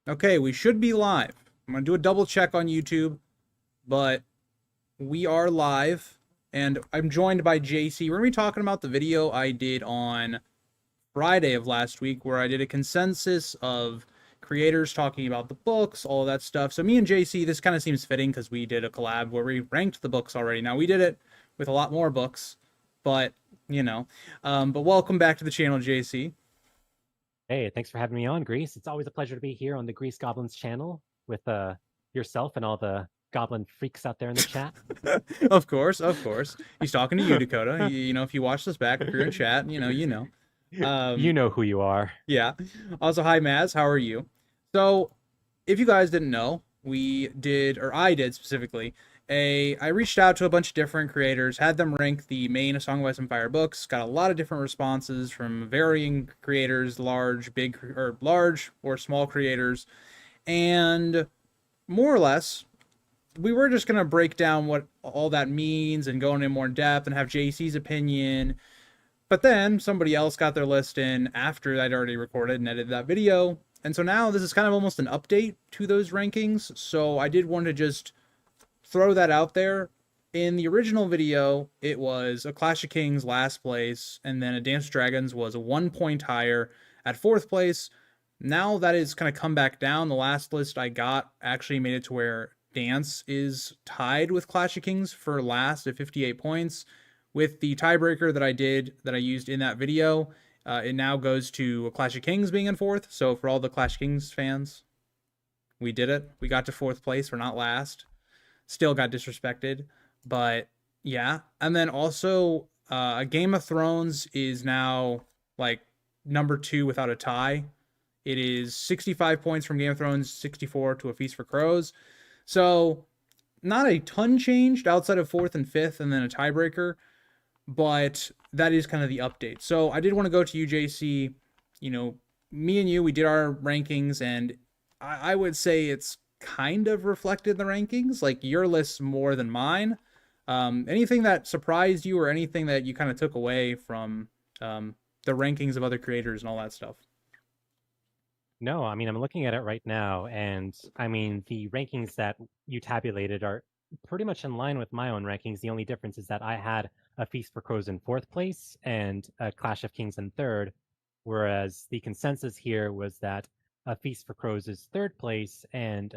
Okay, we should be live. I'm gonna do a double check on YouTube, but we are live, and I'm joined by JC. We're gonna be talking about the video I did on Friday of last week, where I did a consensus of creators talking about the books, all of that stuff. So me and JC, this kind of seems fitting because we did a collab where we ranked the books already. Now we did it with a lot more books, but you know. But welcome back to the channel, JC. Hey, thanks for having me on, Grease. It's always a pleasure to be here on the Grease Goblins channel with yourself and all the goblin freaks out there in the chat. Of course, of course. He's talking to you, Dakota. You know, if you watch this back, if you're in chat, you know. You Um, know who you are. yeah. Also, hi, Maz. How are you? So, if you guys didn't know, we did, or I did specifically, I reached out to a bunch of different creators, had them rank the main A Song of Ice and Fire books, got a lot of different responses from varying creators, large or small creators, and more or less we were just gonna break down what all that means and go into more depth and have JC's opinion. But then somebody else got their list in after I'd already recorded and edited that video. And so now this is kind of almost an update to those rankings. So I did want to just throw that out there. In the original video, it was a Clash of Kings last place, and then a Dance of Dragons was a 1 point higher at fourth place. Now that is kind of come back down. The last list I got actually made it to where Dance is tied with Clash of Kings for last at 58 points. With the tiebreaker that I used in that video, it now goes to Clash of Kings being in fourth. So for all the Clash of Kings fans, we did it. We got to fourth place. We're not last. Still got disrespected, but yeah. And then also, Game of Thrones is now like number two without a tie. It is 65 points from Game of Thrones, 64 to A Feast for Crows. So not a ton changed outside of fourth and fifth, and then a tiebreaker. But that is kind of the update. So I did want to go to you, JC. You know, me and you, we did our rankings, and I would say it's kind of reflected the rankings. Like your list more than mine. Anything that surprised you, or anything that you kind of took away from the rankings of other creators and all that stuff? No, I mean, I'm looking at it right now, and I mean, the rankings that you tabulated are pretty much in line with my own rankings. The only difference is that I had A Feast for Crows in fourth place and a Clash of Kings in third, whereas the consensus here was that A Feast for Crows is third place and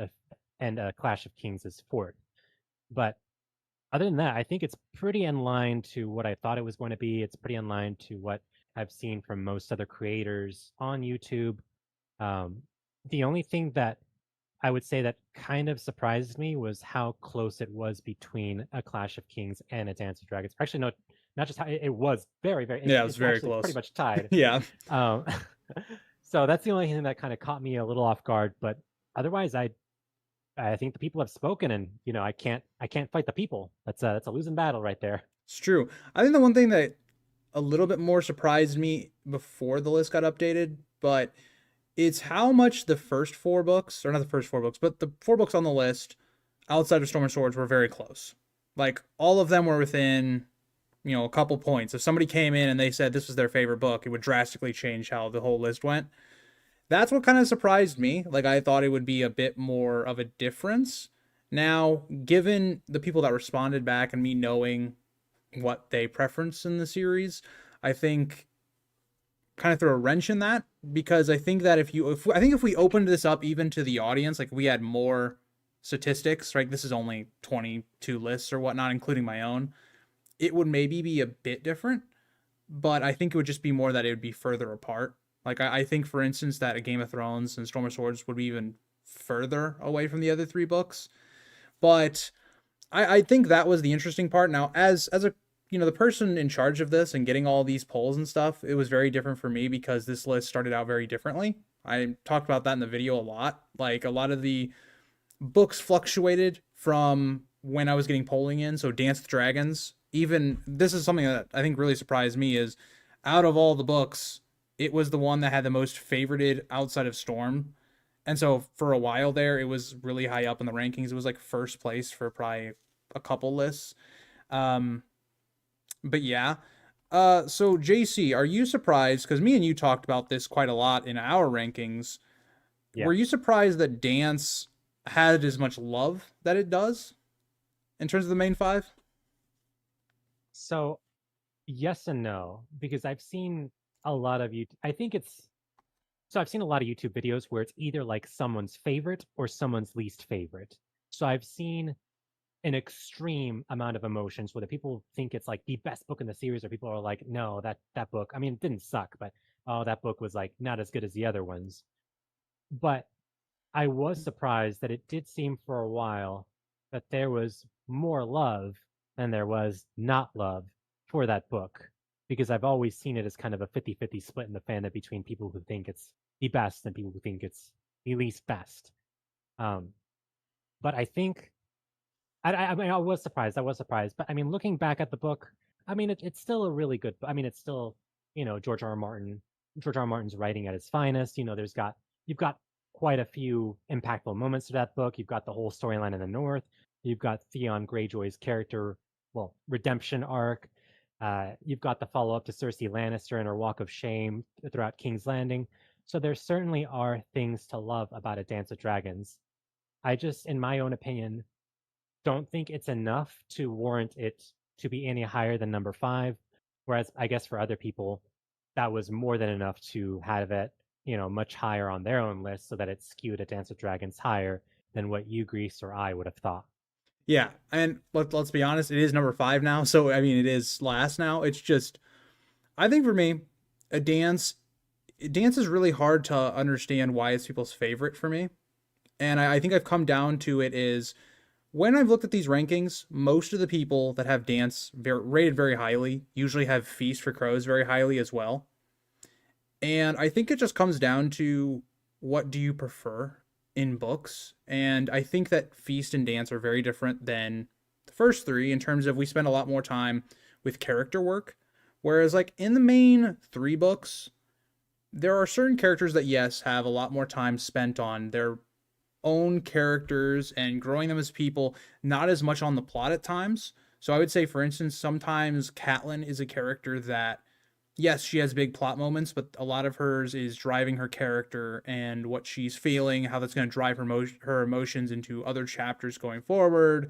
a Clash of Kings is fourth. But other than that, I think it's pretty in line to what I thought it was going to be. It's pretty in line to what I've seen from most other creators on YouTube. Um, the only thing that I would say that kind of surprised me was how close it was between a Clash of Kings and a Dance of Dragons. Actually, no, not just how it was very, very. Yeah, it was It's very actually pretty close. much tied. Yeah, Um, so that's the only thing that kind of caught me a little off guard. But otherwise, I think the people have spoken, and I can't fight the people. That's a losing battle right there. it's true. I think the one thing that a little bit more surprised me before the list got updated, but it's how much the first four books, or not the first four books, but the four books on the list outside of Storm and Swords were very close. Like all of them were within, a couple points. If somebody came in and they said this was their favorite book, it would drastically change how the whole list went. That's what kind of surprised me. Like I thought it would be a bit more of a difference. Now, given the people that responded back and me knowing what they preference in the series, I think kind of throw a wrench in that, because I think that if we opened this up even to the audience, like we had more statistics, right? This is only 22 lists or whatnot, including my own. It would maybe be a bit different, but I think it would just be more that it would be further apart. Like I think, for instance, that a Game of Thrones and Storm of Swords would be even further away from the other three books. But I think that was the interesting part. Now, as a the person in charge of this and getting all these polls and stuff, it was very different for me because this list started out very differently. I talked about that in the video a lot. Like a lot of the books fluctuated from when I was getting polling in. So Dance with Dragons, even this is something that I think really surprised me, is out of all the books, it was the one that had the most favorited outside of Storm. And so for a while there, it was really high up in the rankings. It was like first place for probably a couple lists. Um, but yeah. So JC, are you surprised? Because me and you talked about this quite a lot in our rankings. Yeah. Were you surprised that Dance had as much love that it does in terms of the main five? So yes and no, because I've seen a lot of you. I think it's so I've seen a lot of YouTube videos where it's either like someone's favorite or someone's least favorite. So I've seen an extreme amount of emotions whether people think it's like the best book in the series or people are like, no, that book, I mean, it didn't suck, but oh, that book was like not as good as the other ones. But I was surprised that it did seem for a while that there was more love than there was not love for that book, because I've always seen it as kind of a 50-50 split in the fandom between people who think it's the best and people who think it's the least best. Um, but I think I mean, I was surprised. I was surprised, but I mean, looking back at the book, I mean, it's still a really good. I mean, it's still, George R. R. Martin. George R. R. Martin's writing at his finest. You've got quite a few impactful moments to that book. You've got the whole storyline in the North. You've got Theon Greyjoy's character, well, redemption arc. You've got the follow up to Cersei Lannister and her walk of shame throughout King's Landing. So there certainly are things to love about A Dance with Dragons. I just, in my own opinion, don't think it's enough to warrant it to be any higher than number 5. Whereas I guess for other people, that was more than enough to have it, much higher on their own list so that it skewed A Dance with Dragons higher than what you, Grease, or I would have thought. Yeah, and let's be honest, it is number 5 now. So I mean, it is last now. It's just, I think for me, a dance is really hard to understand why it's people's favorite for me. And I think I've come down to it is when I've looked at these rankings, most of the people that have Dance rated very highly usually have Feast for Crows very highly as well. And I think it just comes down to what do you prefer in books? And I think that Feast and Dance are very different than the first three in terms of we spend a lot more time with character work. Whereas, like in the main three books, there are certain characters that, yes, have a lot more time spent on their own characters and growing them as people, not as much on the plot at times. So I would say, for instance, sometimes Catelyn is a character that, yes, she has big plot moments, but a lot of hers is driving her character and what she's feeling, how that's going to drive her emotions into other chapters going forward.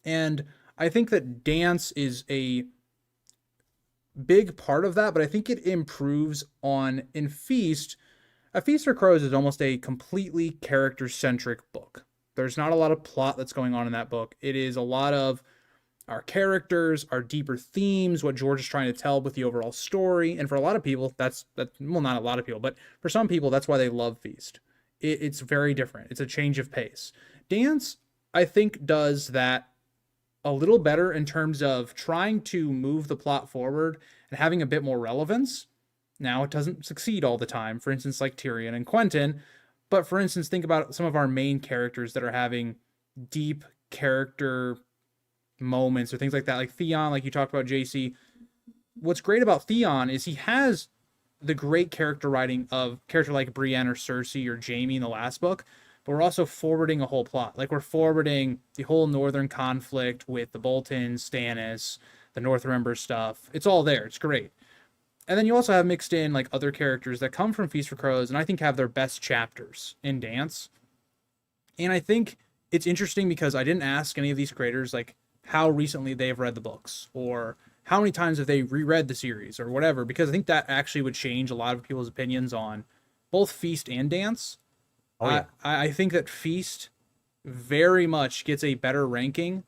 And I think that Dance is a big part of that, but I think it improves on in Feast. A Feast for Crows is almost a completely character centric book. There's not a lot of plot that's going on in that book. It is a lot of our characters, our deeper themes, what George is trying to tell with the overall story. And for a lot of people, well, not a lot of people, but for some people, that's why they love Feast. It's very different. It's a change of pace. Dance, I think, does that a little better in terms of trying to move the plot forward and having a bit more relevance. Now, it doesn't succeed all the time, for instance, like Tyrion and Quentin. But for instance, think about some of our main characters that are having deep character moments or things like that, like Theon, like you talked about, JC. What's great about Theon is he has the great character writing of character like Brienne or Cersei or Jaime in the last book, but we're also forwarding a whole plot. Like we're forwarding the whole northern conflict with the Boltons, Stannis, the North Remember stuff. It's all there. It's great. And then you also have mixed in like other characters that come from Feast for Crows and I think have their best chapters in Dance. And I think it's interesting because I didn't ask any of these creators like how recently they've read the books or how many times have they reread the series or whatever, because I think that actually would change a lot of people's opinions on both Feast and Dance. Oh yeah. I think that Feast very much gets a better ranking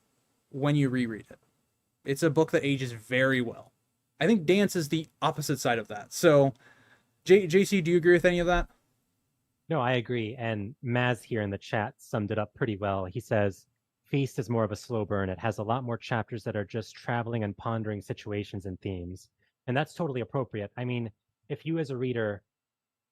when you reread it. It's a book that ages very well. I think Dance is the opposite side of that. So, JC, do you agree with any of that? No, I agree. And Maz here in the chat summed it up pretty well. He says, Feast is more of a slow burn. It has a lot more chapters that are just traveling and pondering situations and themes. And that's totally appropriate. I mean, if you as a reader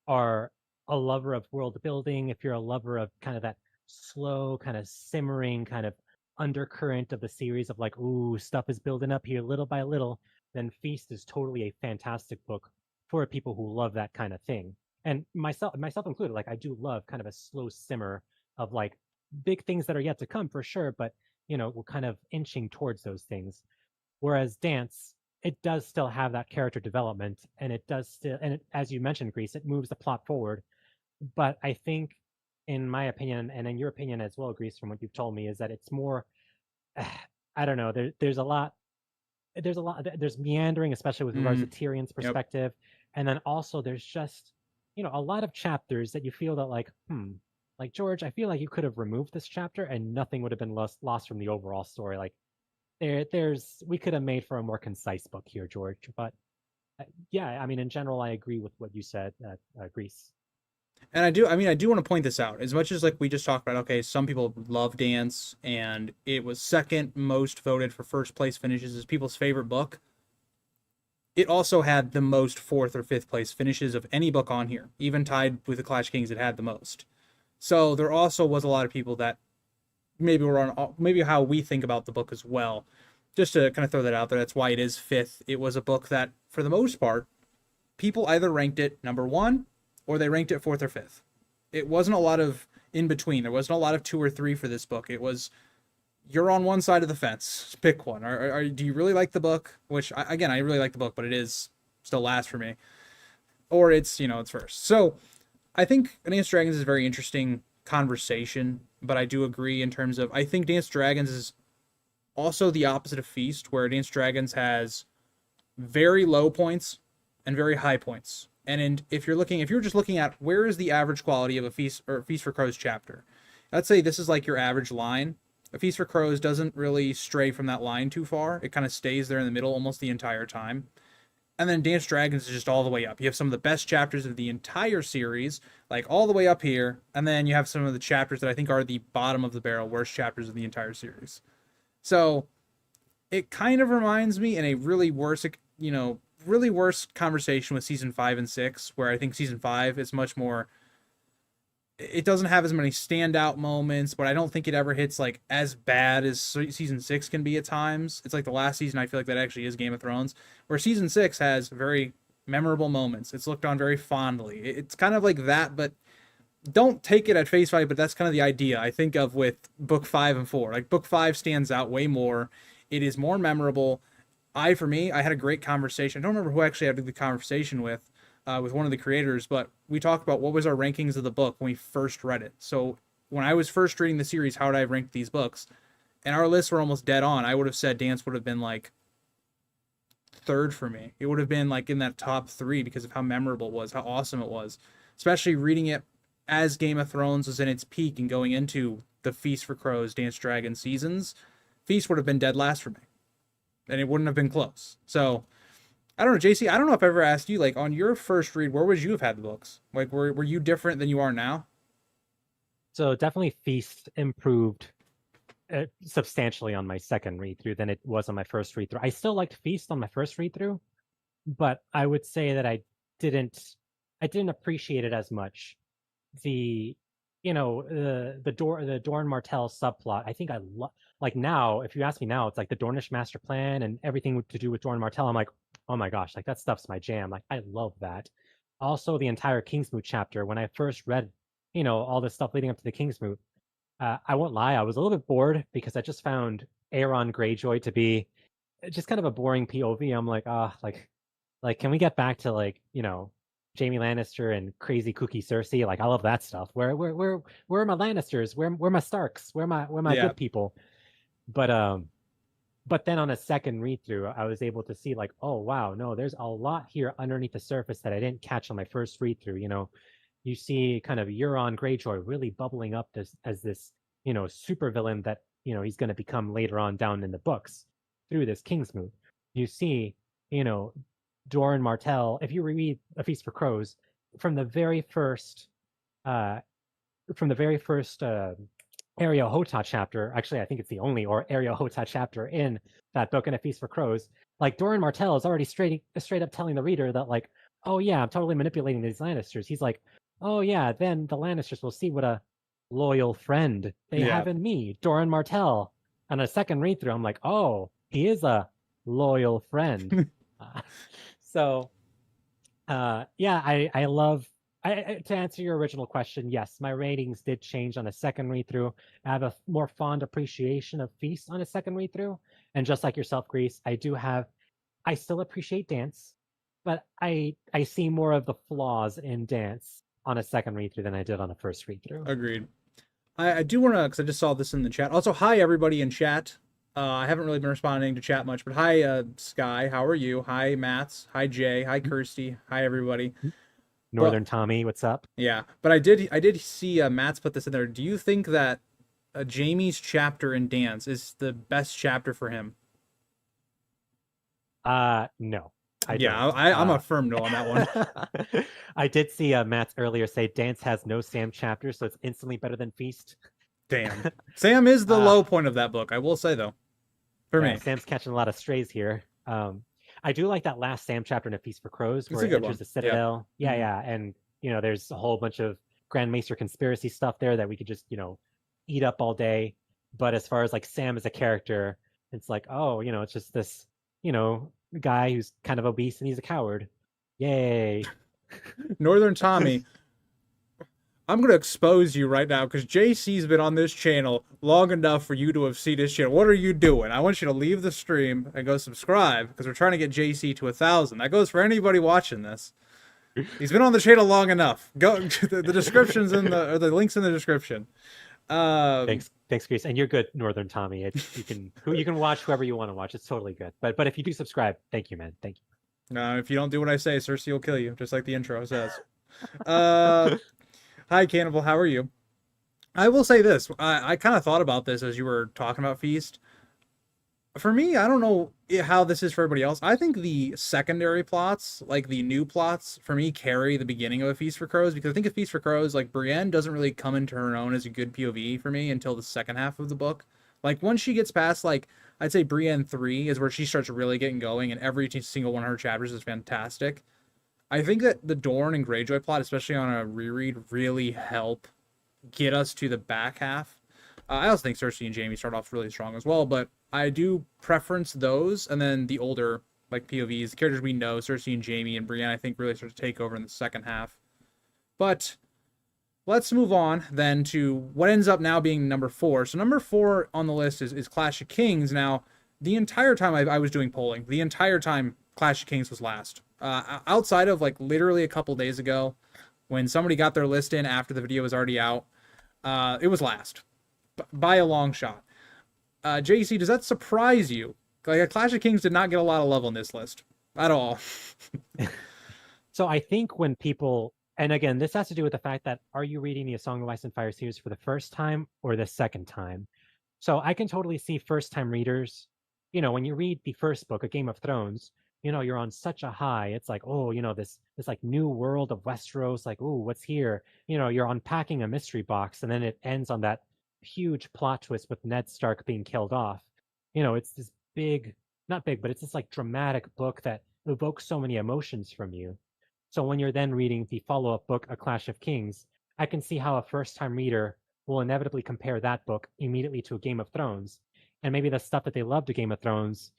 are a lover of world building, if you're a lover of kind of that slow, kind of simmering, kind of undercurrent of the series of like, ooh, stuff is building up here little by little, then Feast is totally a fantastic book for people who love that kind of thing. And myself included, like I do love kind of a slow simmer of like big things that are yet to come for sure, but we're kind of inching towards those things. Whereas Dance, it does still have that character development, and it does still, and it, as you mentioned, Grease, it moves the plot forward. But I think in my opinion, and in your opinion as well, Grease, from what you've told me, is that it's more. I don't know. There's a lot. There's meandering, especially with regards to Mm, Tyrion's yep. perspective, and then also there's just a lot of chapters that you feel that like George, I feel like you could have removed this chapter and nothing would have been lost from the overall story. Like there's we could have made for a more concise book here, George. But yeah, I mean, in general, I agree with what you said, Grease. And I do want to point this out. As much as like we just talked about, okay, some people love Dance and it was second most voted for first place finishes as people's favorite book. It also had the most fourth or fifth place finishes of any book on here. Even tied with the Clash Kings, it had the most. So there also was a lot of people that maybe were on maybe how we think about the book as well. Just to kind of throw that out there, that's why it is fifth. It was a book that, for the most part, people either ranked it number one or they ranked it fourth or fifth. It wasn't a lot of in between. There wasn't a lot of two or three for this book. It was you're on one side of the fence. Pick one. Do you really like the book? Which again, I really like the book, but it is still last for me. Or it's first. So I think Dance Dragons is a very interesting conversation, but I do agree in terms of I think Dance Dragons is also the opposite of Feast, where Dance Dragons has very low points and very high points. And if you're just looking at where is the average quality of a Feast for Crows chapter, let's say this is like your average line. A Feast for Crows doesn't really stray from that line too far. It kind of stays there in the middle almost the entire time. And then Dance Dragons is just all the way up. You have some of the best chapters of the entire series, like all the way up here, and then you have some of the chapters that I think are the bottom of the barrel, worst chapters of the entire series. So it kind of reminds me in a really worse conversation with season 5 and 6, where I think season 5 is much more. It doesn't have as many standout moments, but I don't think it ever hits like as bad as season 6 can be at times. It's like the last season. I feel like that actually is Game of Thrones, where season 6 has very memorable moments. It's looked on very fondly. It's kind of like that, but don't take it at face value, but that's kind of the idea I think of with book 5 and 4. Like book 5 stands out way more. It is more memorable. For me, I had a great conversation. I don't remember who actually I had the conversation with one of the creators, but we talked about what was our rankings of the book when we first read it. So when I was first reading the series, how would I have ranked these books? And our lists were almost dead on. I would have said Dance would have been like third for me. It would have been like in that top three because of how memorable it was, how awesome it was, especially reading it as Game of Thrones was in its peak and going into the Feast for Crows, Dance Dragon seasons. Feast would have been dead last for me, and it wouldn't have been close. So I don't know, JC. I don't know if I ever asked you, like, on your first read, where would you have had the books? Like, were you different than you are now? So definitely Feast improved substantially on my second read through than it was on my first read through. I still liked Feast on my first read through, but I would say that didn't I didn't appreciate it as much. The the Dorn Martell subplot. I think like now, if you ask me now, it's like the Dornish master plan and everything to do with Dorn Martell. I'm like, oh my gosh, like that stuff's my jam. Like I love that. Also, the entire Kingsmoot chapter. When I first read, all this stuff leading up to the Kingsmoot, I won't lie, I was a little bit bored because I just found Aeron Greyjoy to be just kind of a boring POV. I'm like, like can we get back to like, Jamie Lannister and crazy kooky Cersei? Like I love that stuff. Where are my Lannisters? Where my Starks? Where my Yeah. good people? But then on a second read through, I was able to see like, oh wow, no, there's a lot here underneath the surface that I didn't catch on my first read through. You see kind of Euron Greyjoy really bubbling up as this, super villain that, he's going to become later on down in the books through this Kingsmoot. You see, you know, Doran Martell, if you read A Feast for Crows, from the very first uh from the very first Arya Hotah chapter, actually I think it's the only or Arya Hotah chapter in that book in A Feast for Crows, like Doran Martell is already straight up telling the reader that like, oh yeah, I'm totally manipulating these Lannisters. He's like, oh yeah, then the Lannisters will see what a loyal friend they Yeah. have in me, Doran Martell. On a second read through, I'm like, oh, he is a loyal friend. Uh, so yeah, I love. To answer your original question, yes, my ratings did change on a second read through. I have a more fond appreciation of Feast on a second read through, and just like yourself, Grease, I do have. I still appreciate Dance, but I see more of the flaws in Dance on a second read through than I did on a first read through. Agreed. I do want to, because I just saw this in the chat. Also, hi everybody in chat. I haven't really been responding to chat much, but hi Sky, how are you? Hi Mats, hi Jay, hi Kirsty, hi everybody. Northern Tommy, what's up? Yeah, but I did see Mats put this in there. Do you think that Jaime's chapter in Dance is the best chapter for him? No. I'm a firm no on that one. I did see Matt's earlier say Dance has no Sam chapter, so it's instantly better than Feast. Damn. Sam is the low point of that book, I will say, though. For me. Sam's catching a lot of strays here. I do like that last Sam chapter in A Feast for Crows, where it enters the Citadel. Yeah, and, there's a whole bunch of Grand Maester conspiracy stuff there that we could just, eat up all day. But as far as, like, Sam as a character, it's like, oh, it's just this, guy who's kind of obese and he's a coward. Yay. Northern Tommy, I'm going to expose you right now because JC's been on this channel long enough for you to have seen this channel. What are you doing? I want you to leave the stream and go subscribe because we're trying to get JC to 1,000. That goes for anybody watching this. He's been on the channel long enough. Go. The description's in the links in the description. Thanks, Chris. And you're good, Northern Tommy. You can watch whoever you want to watch. It's totally good. But if you do subscribe, thank you, man. Thank you. No, if you don't do what I say, Cersei will kill you, just like the intro says. Hi, Cannibal. How are you? I will say this. I kind of thought about this as you were talking about Feast. For me, I don't know how this is for everybody else. I think the secondary plots, like the new plots, for me, carry the beginning of A Feast for Crows. Because I think A Feast for Crows, like, Brienne doesn't really come into her own as a good POV for me until the second half of the book. Like, once she gets past, like, I'd say Brienne 3 is where she starts really getting going, and every single one of her chapters is fantastic. I think that the Dorne and Greyjoy plot, especially on a reread, really help get us to the back half. I also think Cersei and Jaime start off really strong as well, but I do preference those, and then the older, like, POVs, the characters we know, Cersei and Jaime and Brienne, I think really start to take over in the second half. But let's move on then to what ends up now being number 4. So number 4 on the list is Clash of Kings. Now, the entire time I was doing polling, the entire time Clash of Kings was last. Outside of, like, literally a couple days ago, when somebody got their list in after the video was already out, it was last. By a long shot. JC, does that surprise you? Like, Clash of Kings did not get a lot of love on this list. At all. So I think when people... And again, this has to do with the fact that, are you reading the A Song of Ice and Fire series for the first time or the second time? So I can totally see first-time readers, when you read the first book, A Game of Thrones, you're on such a high. It's like, oh, this like new world of Westeros, like, oh, what's here? You're unpacking a mystery box, and then it ends on that huge plot twist with Ned Stark being killed off. It's this big, not big, but it's this like dramatic book that evokes so many emotions from you. So when you're then reading the follow-up book, A Clash of Kings, I can see how a first-time reader will inevitably compare that book immediately to A Game of Thrones. And maybe the stuff that they loved A Game of Thrones,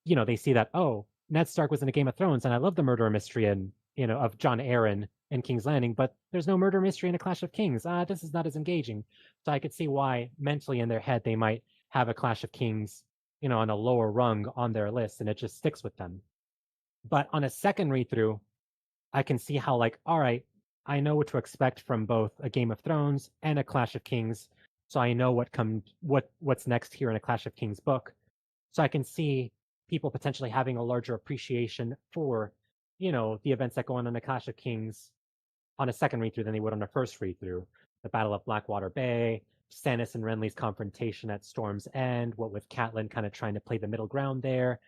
they see that, oh, Ned Stark was in A Game of Thrones, and I love the murder mystery of Jon Arryn in King's Landing, but there's no murder mystery in A Clash of Kings. This is not as engaging. So I could see why mentally in their head they might have A Clash of Kings, on a lower rung on their list, and it just sticks with them. But on a second read through, I can see how, like, all right, I know what to expect from both A Game of Thrones and A Clash of Kings, so I know what's next here in A Clash of Kings book. So I can see people potentially having a larger appreciation for, the events that go on in A Clash of Kings on a second read through than they would on a first read through. The Battle of Blackwater Bay, Stannis and Renly's confrontation at Storm's End, what with Catelyn kind of trying to play the middle ground there,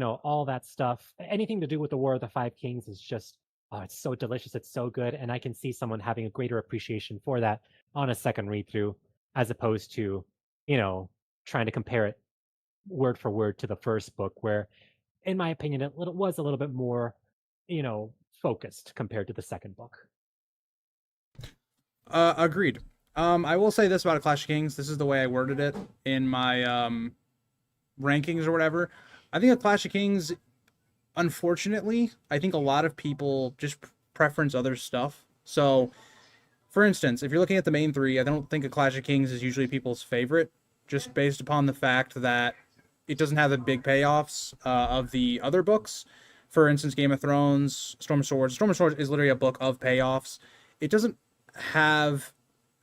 all that stuff. Anything to do with the War of the Five Kings is just, oh, it's so delicious, it's so good, and I can see someone having a greater appreciation for that on a second read through, as opposed to, trying to compare it word for word to the first book, where, in my opinion, it was a little bit more, focused compared to the second book. Agreed. I will say this about A Clash of Kings. This is the way I worded it in my rankings or whatever. I think A Clash of Kings, unfortunately, I think a lot of people just preference other stuff. So, for instance, if you're looking at the main 3, I don't think A Clash of Kings is usually people's favorite, just based upon the fact that it doesn't have the big payoffs of the other books. For instance, Game of Thrones, Storm of Swords. Storm of Swords is literally a book of payoffs. it doesn't have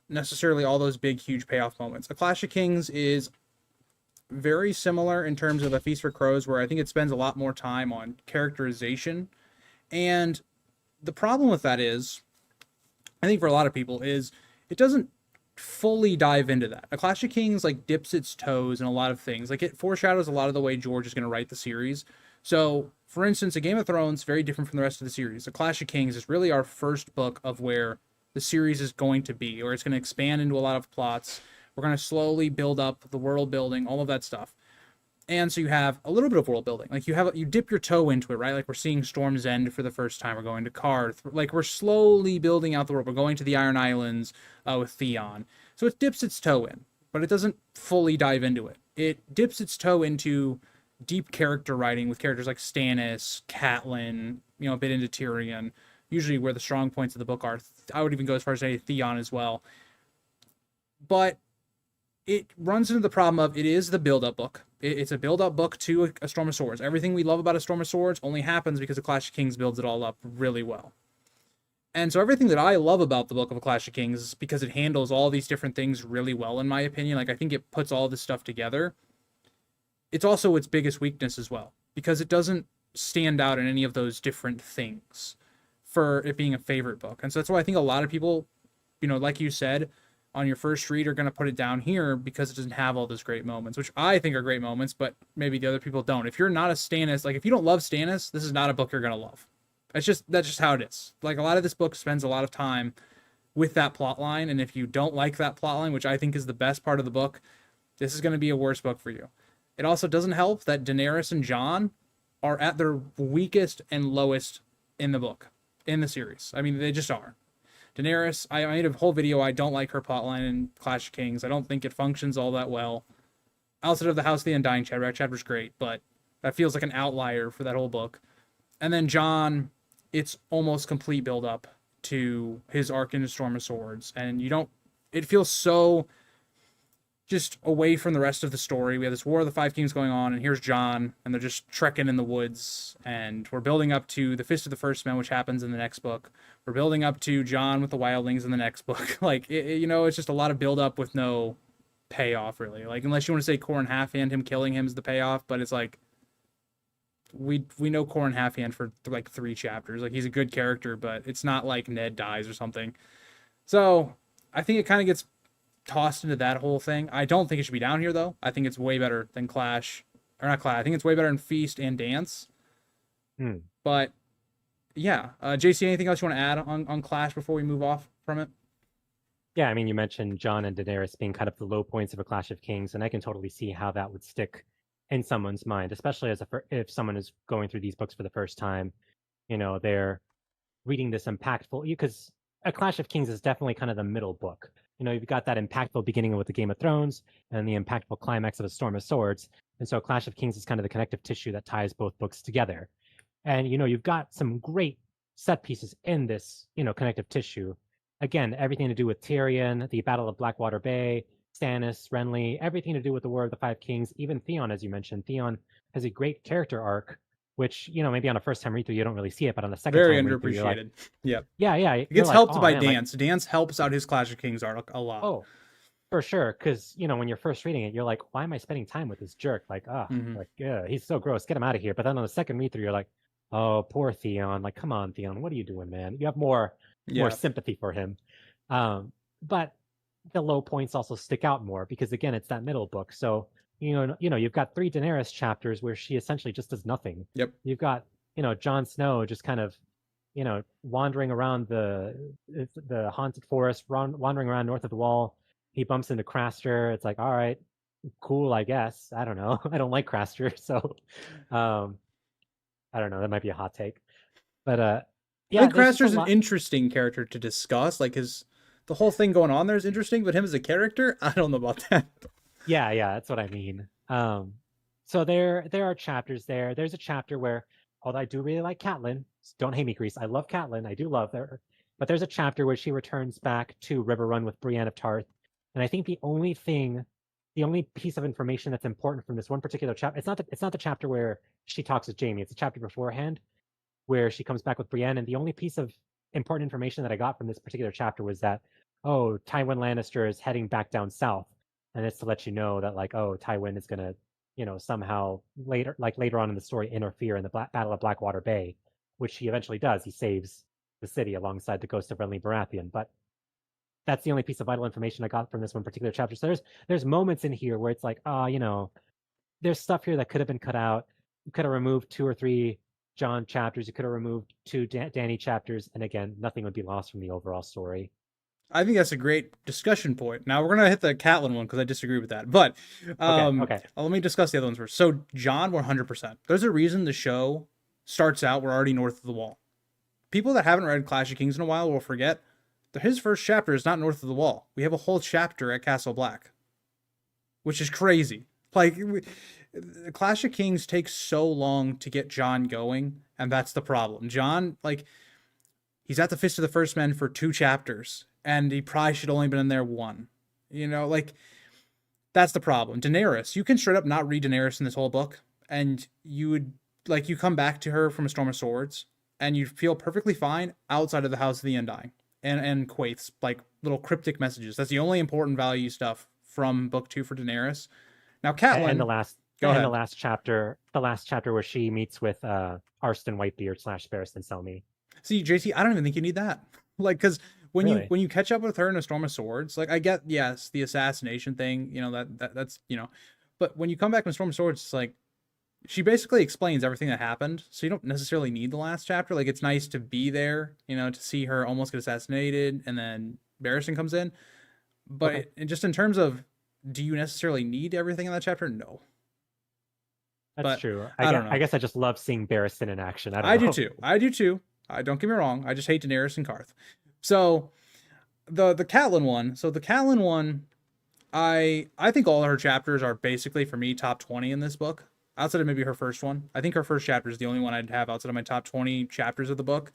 necessarily all those big, huge payoff moments. A Clash of Kings is very similar in terms of A Feast for Crows, where I think it spends a lot more time on characterization. And the problem with that is, I think for a lot of people, is it doesn't fully dive into that. A Clash of Kings like dips its toes in a lot of things. Like it foreshadows a lot of the way George is going to write the series. So, for instance, A Game of Thrones very different from the rest of the series. A Clash of Kings is really our first book of where the series is going to be, or it's going to expand into a lot of plots. We're going to slowly build up the world building, all of that stuff. And so you have a little bit of world building. Like you dip your toe into it, right? Like we're seeing Storm's End for the first time. We're going to Karth. Like we're slowly building out the world. We're going to the Iron Islands with Theon. So it dips its toe in, but it doesn't fully dive into it. It dips its toe into deep character writing with characters like Stannis, Catelyn, a bit into Tyrion. Usually where the strong points of the book are. I would even go as far as say Theon as well. But it runs into the problem of it is the build-up book. It's a build-up book to a Storm of Swords. Everything we love about a Storm of Swords only happens because a Clash of Kings builds it all up really well. And so everything that I love about the book of A Clash of Kings is because it handles all these different things really well, in my opinion. Like, I think it puts all this stuff together. It's also its biggest weakness as well, because it doesn't stand out in any of those different things for it being a favorite book. And so that's why I think a lot of people, like you said, on your first read are going to put it down here because it doesn't have all those great moments, which I think are great moments, but maybe the other people don't. If you're not a Stannis, like if you don't love Stannis, this is not a book you're going to love. That's just how it is. Like a lot of this book spends a lot of time with that plot line, and if you don't like that plot line, which I think is the best part of the book, this is going to be a worse book for you. It also doesn't help that Daenerys and Jon are at their weakest and lowest in the book, in the series. I mean, they just are. Daenerys, I made a whole video. I don't like her plotline in Clash of Kings. I don't think it functions all that well. Outside of the House of the Undying chapter, that chapter's great, but that feels like an outlier for that whole book. And then Jon, it's almost complete build up to his arc in Storm of Swords, and it feels so just away from the rest of the story. We have this War of the Five Kings going on, and here's Jon, and they're just trekking in the woods, and we're building up to the Fist of the First Men, which happens in the next book. We're building up to Jon with the wildlings in the next book. Like, it's just a lot of build up with no payoff, really. Like, unless you want to say Qhorin Halfhand, him killing him is the payoff, but it's like, we know Qhorin Halfhand for like 3 chapters. Like, he's a good character, but it's not like Ned dies or something. So, I think it kind of gets tossed into that whole thing. I don't think it should be down here, though. I think it's way better than Clash. Or not Clash. I think it's way better than Feast and Dance. But, yeah. JC, anything else you want to add on Clash before we move off from it? Yeah, I mean, you mentioned Jon and Daenerys being kind of the low points of A Clash of Kings, and I can totally see how that would stick in someone's mind, especially if someone is going through these books for the first time. They're reading this impactful, because A Clash of Kings is definitely kind of the middle book. You've got that impactful beginning with the Game of Thrones and the impactful climax of A Storm of Swords. And so Clash of Kings is kind of the connective tissue that ties both books together. And, you've got some great set pieces in this, connective tissue. Again, everything to do with Tyrion, the Battle of Blackwater Bay, Stannis, Renly, everything to do with the War of the Five Kings, even Theon, as you mentioned. Theon has a great character arc, which, maybe on a first-time read-through, you don't really see it, but on the second Very time underappreciated. read-through, Yep. Yeah. It gets helped by Dance. Dance helps out his Clash of Kings arc a lot. Oh, for sure. Because, when you're first reading it, you're like, why am I spending time with this jerk? Like, he's so gross. Get him out of here. But then on the second read-through, you're like, oh, poor Theon. Like, come on, Theon. What are you doing, man? You have more sympathy for him. But the low points also stick out more because, again, it's that middle book. So, you've got 3 Daenerys chapters where she essentially just does nothing. Yep. You've got, Jon Snow just kind of, wandering around the haunted forest, wandering around north of the Wall. He bumps into Craster. It's like, all right, cool, I guess. I don't know. I don't like Craster, so I don't know. That might be a hot take, but I think Craster's an interesting character to discuss. Like the whole thing going on there is interesting, but him as a character, I don't know about that. Yeah, that's what I mean. So there are chapters there. There's a chapter where, although I do really like Catelyn, don't hate me, Grease. I love Catelyn. I do love her. But there's a chapter where she returns back to River Run with Brienne of Tarth. And I think the only piece of information that's important from this one particular chapter, it's not the chapter where she talks with Jaime. It's a chapter beforehand where she comes back with Brienne. And the only piece of important information that I got from this particular chapter was that, oh, Tywin Lannister is heading back down south, and it's to let you know that like, oh, Tywin is gonna, somehow later on in the story interfere in the Battle of Blackwater Bay, which he eventually does. He saves the city alongside the ghost of Renly Baratheon, but that's the only piece of vital information I got from this one particular chapter. So there's moments in here where it's like, there's stuff here that could have been cut out. You could have removed 2 or 3 Jon chapters. You could have removed 2 Dany chapters, and again, nothing would be lost from the overall story. I think that's a great discussion point. Now we're gonna hit the Catelyn one because I disagree with that. But Okay. let me discuss the other ones first. So Jon, 100%. There's a reason the show starts out we're already north of the wall. People that haven't read Clash of Kings in a while will forget that his first chapter is not north of the wall. We have a whole chapter at Castle Black, which is crazy. Like, Clash of Kings takes so long to get Jon going, and that's the problem. Jon, like, he's at the Fist of the First Men for 2 chapters, and he probably should only been in there 1. Like, that's the problem. Daenerys, you can straight up not read Daenerys in this whole book, and you would, like, you come back to her from A Storm of Swords, and you feel perfectly fine outside of the House of the Undying and Quaith's, like, little cryptic messages. That's the only important value stuff from book 2 for Daenerys. Now, Catelyn, and the last go ahead. the last chapter where she meets with Arstan Whitebeard / Barristan Selmy. See, JC, I don't even think you need that. Like, because when Really? you catch up with her in A Storm of Swords, like, I get, yes, the assassination thing, that's but when you come back in A Storm of Swords, it's like she basically explains everything that happened, so you don't necessarily need the last chapter. Like, it's nice to be there, to see her almost get assassinated, and then Barristan comes in. But Okay. just in terms of, do you necessarily need everything in that chapter? No. That's But true. I don't know. I guess I just love seeing Barristan in action. I I don't know. do too. I do too. I don't get me wrong. I just hate Daenerys and Karth. So the Catelyn one. So the Catelyn one, I think all of her chapters are basically for me top 20 in this book. Outside of maybe her first one. I think her first chapter is the only one I'd have outside of my top 20 chapters of the book.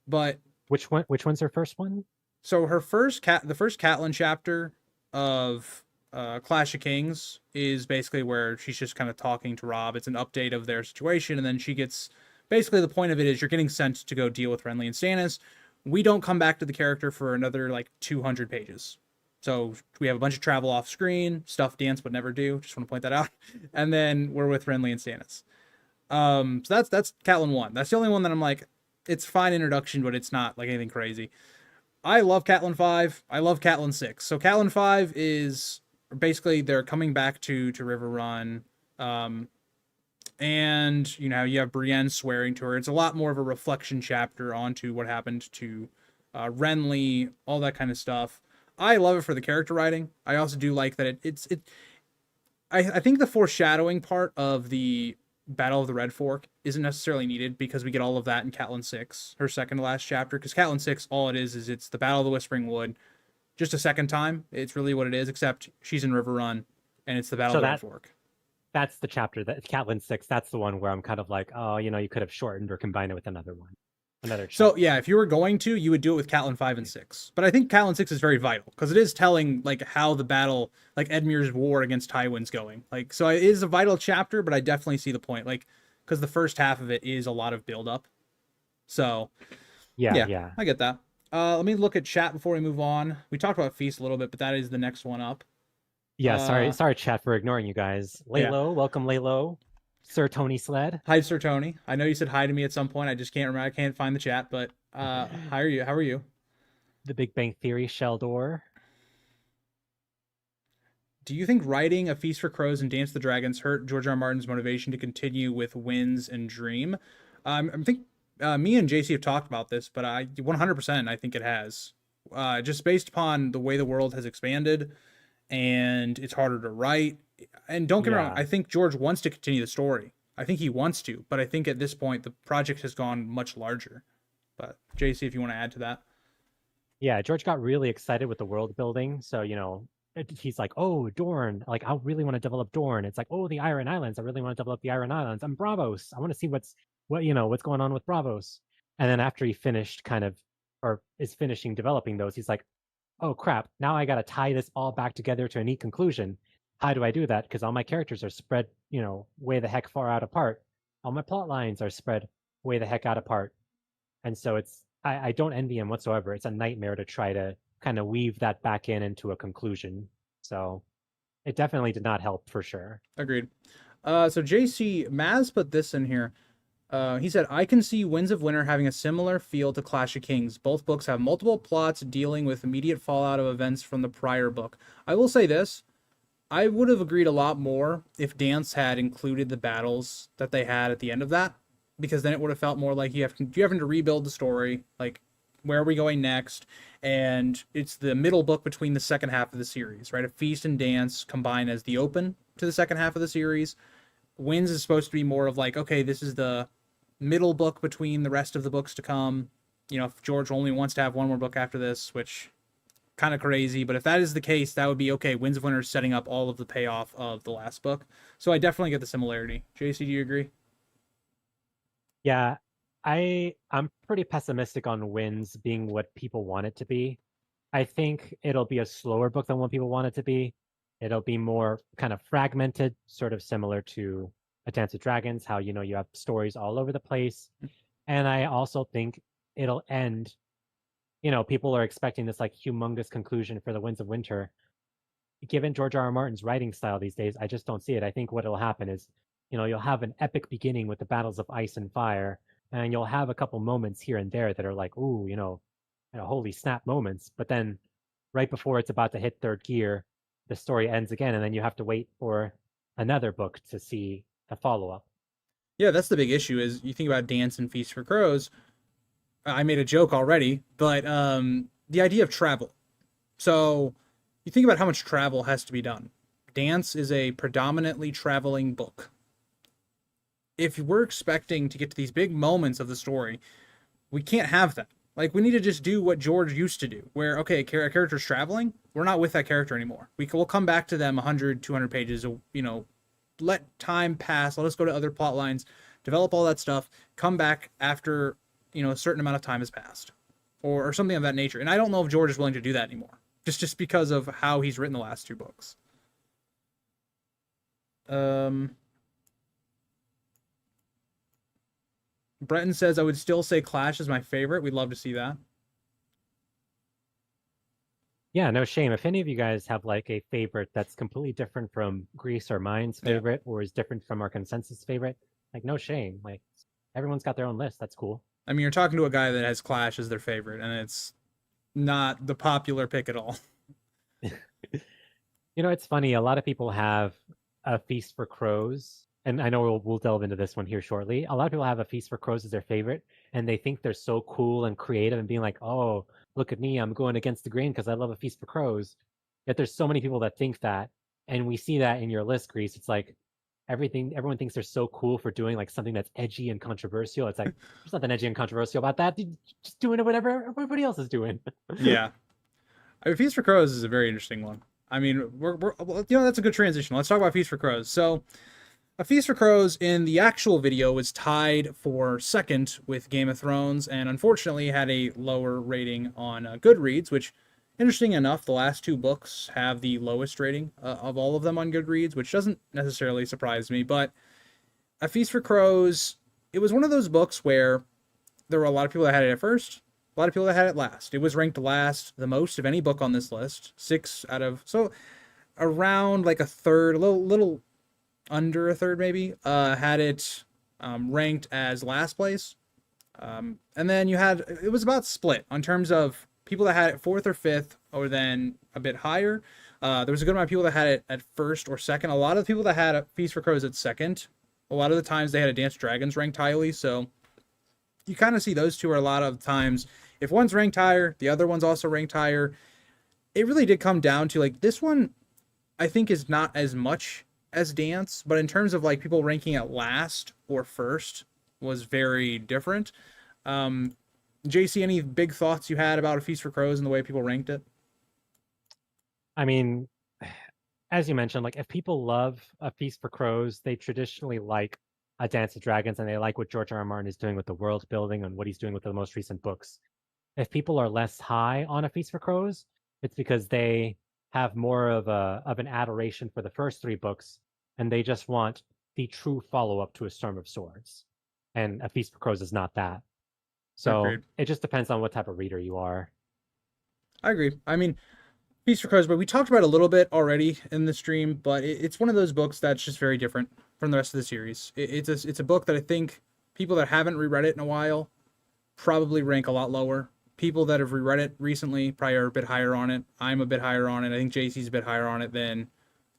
But Which one's her first one? so the first Catelyn chapter of Clash of Kings is basically where she's just kind of talking to Robb. It's an update of their situation, and then she gets, basically the point of it is you're getting sent to go deal with Renly and Stannis. We don't come back to the character for another like 200 pages. So we have a bunch of travel off screen, stuff Dance would never do. Just want to point that out. And then we're with Renly and Stannis. So that's Catelyn 1. That's the only one that I'm like, it's fine introduction, but it's not like anything crazy. I love Catelyn 5. I love Catelyn 6. So Catelyn 5 is basically they're coming back to River Run. And you have Brienne swearing to her. It's a lot more of a reflection chapter onto what happened to Renly, all that kind of stuff. I love it for the character writing. I also do like that I think the foreshadowing part of the Battle of the Red Fork isn't necessarily needed because we get all of that in Catelyn 6, her second to last chapter. Because Catelyn 6, all it is it's the Battle of the Whispering Wood, just a second time. It's really what it is, except she's in River Run, and it's the Battle of the Red Fork. That's the chapter that Catelyn 6. That's the one where I'm kind of like, oh, you could have shortened or combined it with another one. So yeah, if you were going to, you would do it with Catelyn 5 and 6. But I think Catelyn 6 is very vital because it is telling like how the battle, like Edmure's war against Tywin's going. Like, so it is a vital chapter, but I definitely see the point. Like, because the first half of it is a lot of build up. So yeah, I get that. Let me look at chat before we move on. We talked about Feast a little bit, but that is the next one up. Yeah, sorry, chat, for ignoring you guys. Laylo, welcome, Laylo. Sir Tony Sled. Hi, Sir Tony. I know you said hi to me at some point. I just can't remember. I can't find the chat, but how are you? How are you? The Big Bang Theory, Sheldor. Do you think writing A Feast for Crows and Dance the Dragons hurt George R. R. Martin's motivation to continue with Winds and Dream? I think me and JC have talked about this, but 100% I think it has. Just based upon the way the world has expanded and it's harder to write. And don't get me wrong, I think George wants to continue the story. I think he wants to, but I think at this point the project has gone much larger. But JC, if you want to add to that. Yeah, George got really excited with the world building. So, he's like, oh, Dorne. Like, I really want to develop Dorne. It's like, oh, the Iron Islands. I really want to develop the Iron Islands. I'm Bravos. I want to see what's going on with Bravos. And then after he finished is finishing developing those, he's like, oh crap, now I got to tie this all back together to a neat conclusion. How do I do that? Because all my characters are spread, way the heck far out apart. All my plot lines are spread way the heck out apart. And so I don't envy him whatsoever. It's a nightmare to try to kind of weave that back into a conclusion. So it definitely did not help for sure. Agreed. So JC Maz put this in here. He said, I can see Winds of Winter having a similar feel to Clash of Kings. Both books have multiple plots dealing with immediate fallout of events from the prior book. I will say this. I would have agreed a lot more if Dance had included the battles that they had at the end of that, because then it would have felt more like you're having to rebuild the story, like where are we going next? And it's the middle book between the second half of the series, right? A Feast and Dance combine as the open to the second half of the series. Winds is supposed to be more of like, okay, this is the middle book between the rest of the books to come. You know, if George only wants to have one more book after this, which kind of crazy, but if that is the case, that would be okay. Winds of Winter is setting up all of the payoff of the last book. So I definitely get the similarity. JC, do you agree? Yeah, I'm pretty pessimistic on Winds being what people want it to be. I think it'll be a slower book than what people want it to be. It'll be more kind of fragmented, sort of similar to A Dance with Dragons, how you have stories all over the place. And I also think it'll end, people are expecting this like humongous conclusion for the Winds of Winter. Given George R. R. Martin's writing style these days, I just don't see it. I think what will happen is, you'll have an epic beginning with the battles of ice and fire, and you'll have a couple moments here and there that are like, ooh, holy snap moments. But then right before it's about to hit third gear, the story ends again, and then you have to wait for another book to see the follow up. Yeah, that's the big issue is you think about Dance and Feast for Crows. I made a joke already, but the idea of travel. So you think about how much travel has to be done. Dance is a predominantly traveling book. If we're expecting to get to these big moments of the story, we can't have that. Like, we need to just do what George used to do, where, okay, a character's traveling, we're not with that character anymore. We'll come back to them 100, 200 pages, let time pass, let us go to other plot lines, develop all that stuff, come back after, a certain amount of time has passed, or something of that nature. And I don't know if George is willing to do that anymore, just because of how he's written the last two books. Breton says, I would still say Clash is my favorite. We'd love to see that. Yeah, no shame. If any of you guys have like a favorite that's completely different from Greece or mine's Yeah. favorite, or is different from our consensus favorite, like no shame. Like everyone's got their own list. That's cool. I mean, you're talking to a guy that has Clash as their favorite, and it's not the popular pick at all. It's funny. A lot of people have a Feast for Crows, and I know we'll delve into this one here shortly. A lot of people have a Feast for Crows as their favorite, and they think they're so cool and creative and being like, oh, look at me, I'm going against the grain because I love a Feast for Crows. Yet there's so many people that think that, and we see that in your list, Grease. It's like everyone thinks they're so cool for doing like something that's edgy and controversial. It's like there's nothing edgy and controversial about that. Just doing it whatever everybody else is doing. Yeah. I mean, Feast for Crows is a very interesting one. I mean, that's a good transition. Let's talk about Feast for Crows. So, A Feast for Crows in the actual video was tied for second with Game of Thrones, and unfortunately had a lower rating on Goodreads, which, interesting enough, the last two books have the lowest rating of all of them on Goodreads, which doesn't necessarily surprise me. But A Feast for Crows, it was one of those books where there were a lot of people that had it at first, a lot of people that had it last. It was ranked last the most of any book on this list. 6 out of, so around like a third, a little under a third maybe, had it ranked as last place. And then it was about split on terms of people that had it fourth or fifth, or then a bit higher. There was a good amount of people that had it at first or second. A lot of the people that had a Feast for Crows at second, a lot of the times they had a Dance with Dragons ranked highly. So you kind of see those two are a lot of times. If one's ranked higher, the other one's also ranked higher. It really did come down to like this one, I think is not as much as Dance, but in terms of like people ranking it last or first was very different. JC, any big thoughts you had about A Feast for Crows and the way people ranked it? I mean, as you mentioned, like if people love A Feast for Crows, they traditionally like A Dance of Dragons, and they like what George R. R. Martin is doing with the world building and what he's doing with the most recent books. If people are less high on A Feast for Crows, it's because they have more of an adoration for the first three books, and they just want the true follow up to A Storm of Swords. And A Feast for Crows is not that. So Agreed. it just depends on what type of reader you are. I agree. I mean, Feast for Crows, but we talked about it a little bit already in the stream, but it's one of those books that's just very different from the rest of the series. It's a book that I think people that haven't reread it in a while probably rank a lot lower. People that have reread it recently probably are a bit higher on it. I'm a bit higher on it. I think JC's a bit higher on it than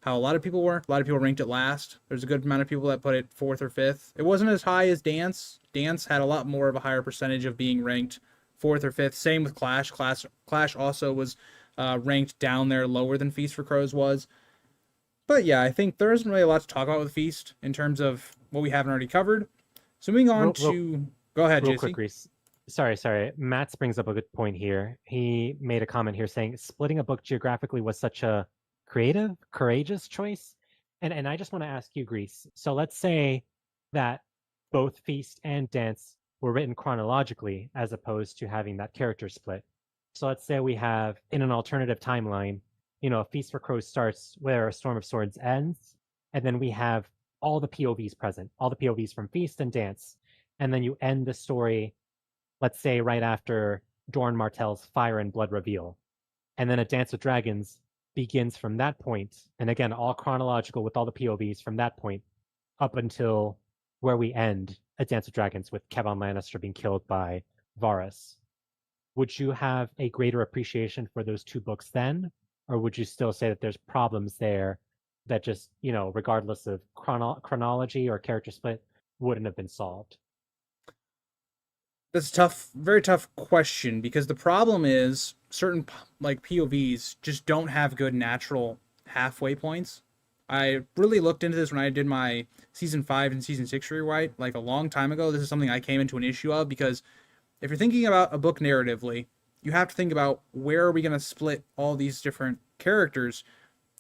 how a lot of people were. A lot of people ranked it last. There's a good amount of people that put it fourth or fifth. It wasn't as high as Dance. Dance had a lot more of a higher percentage of being ranked fourth or fifth. Same with Clash. Clash also was ranked down there lower than Feast for Crows was. But yeah, I think there isn't really a lot to talk about with Feast in terms of what we haven't already covered. So moving on Real, to go ahead, real JC. quick, Reese. Sorry. Matt brings up a good point here. He made a comment here saying splitting a book geographically was such a creative, courageous choice. And I just want to ask you, Grease. So let's say that both Feast and Dance were written chronologically as opposed to having that character split. So let's say we have in an alternative timeline, a Feast for Crows starts where A Storm of Swords ends, and then we have all the POVs present, all the POVs from Feast and Dance. And then you end the story, let's say right after Dorn Martell's Fire and Blood reveal. And then A Dance with Dragons begins from that point, and again, all chronological with all the POVs from that point up until where we end A Dance with Dragons with Kevin Lannister being killed by Varys. Would you have a greater appreciation for those two books then? Or would you still say that there's problems there that just, regardless of chronology or character split, wouldn't have been solved? That's a tough, very tough question because the problem is certain like POVs just don't have good natural halfway points. I really looked into this when I did my season 5 and season 6 rewrite like a long time ago. This is something I came into an issue of because if you're thinking about a book narratively, you have to think about where are we going to split all these different characters.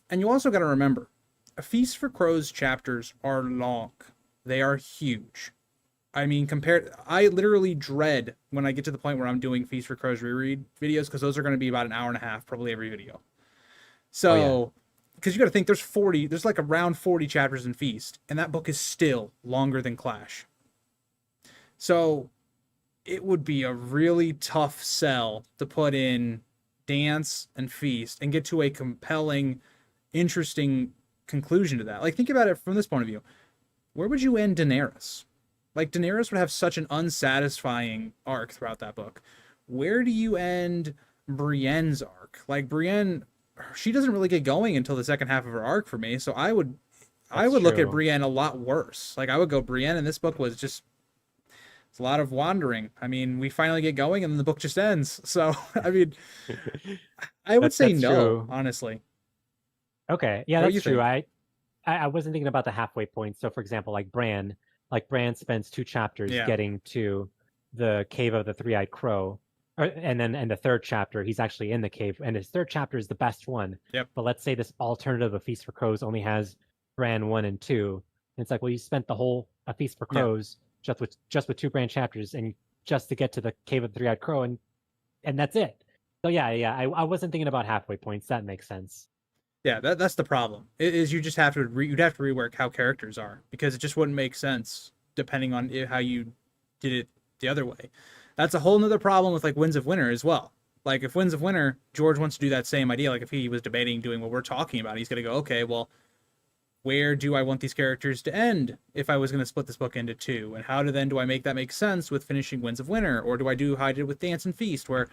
And you also got to remember, A Feast for Crows chapters are long. They are huge. I mean, I literally dread when I get to the point where I'm doing Feast for Crows reread videos because those are going to be about an hour and a half, probably every video. Oh yeah. So, because you got to think there's like around 40 chapters in Feast, and that book is still longer than Clash. So, it would be a really tough sell to put in Dance and Feast and get to a compelling, interesting conclusion to that. Like, think about it from this point of view. Where would you end Daenerys? Like, Daenerys would have such an unsatisfying arc throughout that book. Where do you end Brienne's arc? Like, Brienne, she doesn't really get going until the second half of her arc for me. So I would That's look at true. Brienne a lot worse. Like, I would go Brienne, and this book was just it's a lot of wandering. I mean, we finally get going, and then the book just ends. So I mean, I would say That's no, true. honestly. Okay, yeah, What do you that's true. think? I wasn't thinking about the halfway point. So, for example, like Bran spends 2 chapters Yeah, getting to the cave of the three-eyed crow, and then in the third chapter, he's actually in the cave, and his third chapter is the best one. yep, But let's say this alternative A Feast for Crows only has Bran 1 and 2. And it's like, well, you spent the whole A Feast for yeah. Crows just with 2 Bran chapters, and just to get to the cave of the three-eyed crow, and that's it. So yeah, I wasn't thinking about halfway points. That makes sense. Yeah, that's the problem. Is you just have to you'd have to rework how characters are because it just wouldn't make sense depending on how you did it the other way. That's a whole nother problem with like Winds of Winter as well. Like if Winds of Winter, George wants to do that same idea. Like if he was debating doing what we're talking about, he's gonna go, okay, well, where do I want these characters to end if I was gonna split this book into two? And how do I make that make sense with finishing Winds of Winter? Or do I do how I did with Dance and Feast, where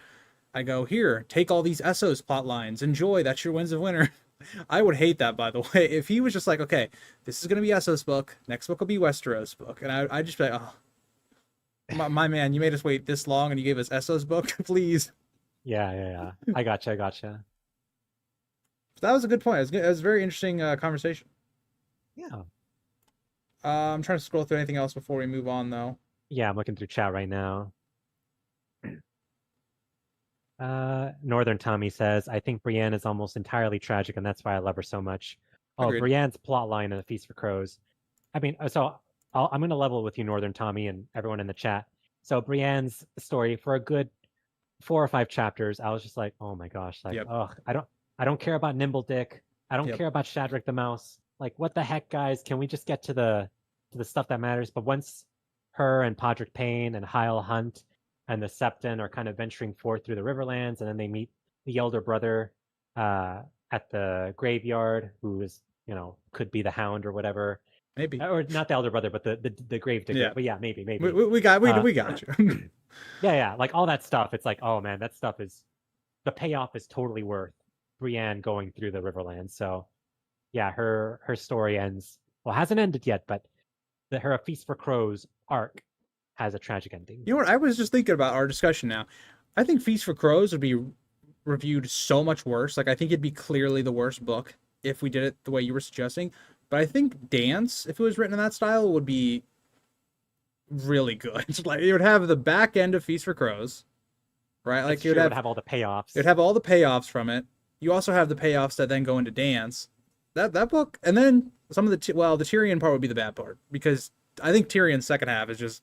I go, here, take all these Essos plot lines, enjoy, that's your Winds of Winter. I would hate that, by the way. If he was just like, okay, this is going to be Essos book, next book will be Westeros book. And I'd just be like, oh, my man, you made us wait this long and you gave us Essos book, please. Yeah. I gotcha. That was a good point. It was a very interesting conversation. Yeah. I'm trying to scroll through anything else before we move on, though. Yeah, I'm looking through chat right now. Northern Tommy says, I think Brienne is almost entirely tragic, and that's why I love her so much. Oh, Agreed. Brienne's plotline in The Feast for Crows. I mean, I'm going to level with you, Northern Tommy, and everyone in the chat. So Brienne's story for a good 4 or 5 chapters, I was just like, oh my gosh, like, Yep. oh, I don't care about Nimble Dick. I don't Yep. care about Shadrack the Mouse. Like, what the heck, guys? Can we just get to the stuff that matters? But once her and Podrick Payne and Hyle Hunt and the Septon are kind of venturing forth through the Riverlands, and then they meet the elder brother uh, at the graveyard, who is, could be the Hound or whatever, Maybe. or not the elder brother, but the grave digger. Yeah. But yeah, maybe. We got Uh, we got you. yeah, like all that stuff. It's like, oh man, that stuff is the payoff is totally worth Brienne going through the Riverlands. So yeah, her story ends. Well, hasn't ended yet, but her A Feast for Crows arc has a tragic ending. You know what? I was just thinking about our discussion now. I think Feast for Crows would be reviewed so much worse. Like I think it'd be clearly the worst book if we did it the way you were suggesting. But I think Dance, if it was written in that style, would be really good. Like it would have the back end of Feast for Crows, right? Like it would have all the payoffs. It'd have all the payoffs from it. You also have the payoffs that then go into Dance. That book, and then some of the the Tyrion part would be the bad part because I think Tyrion's second half is just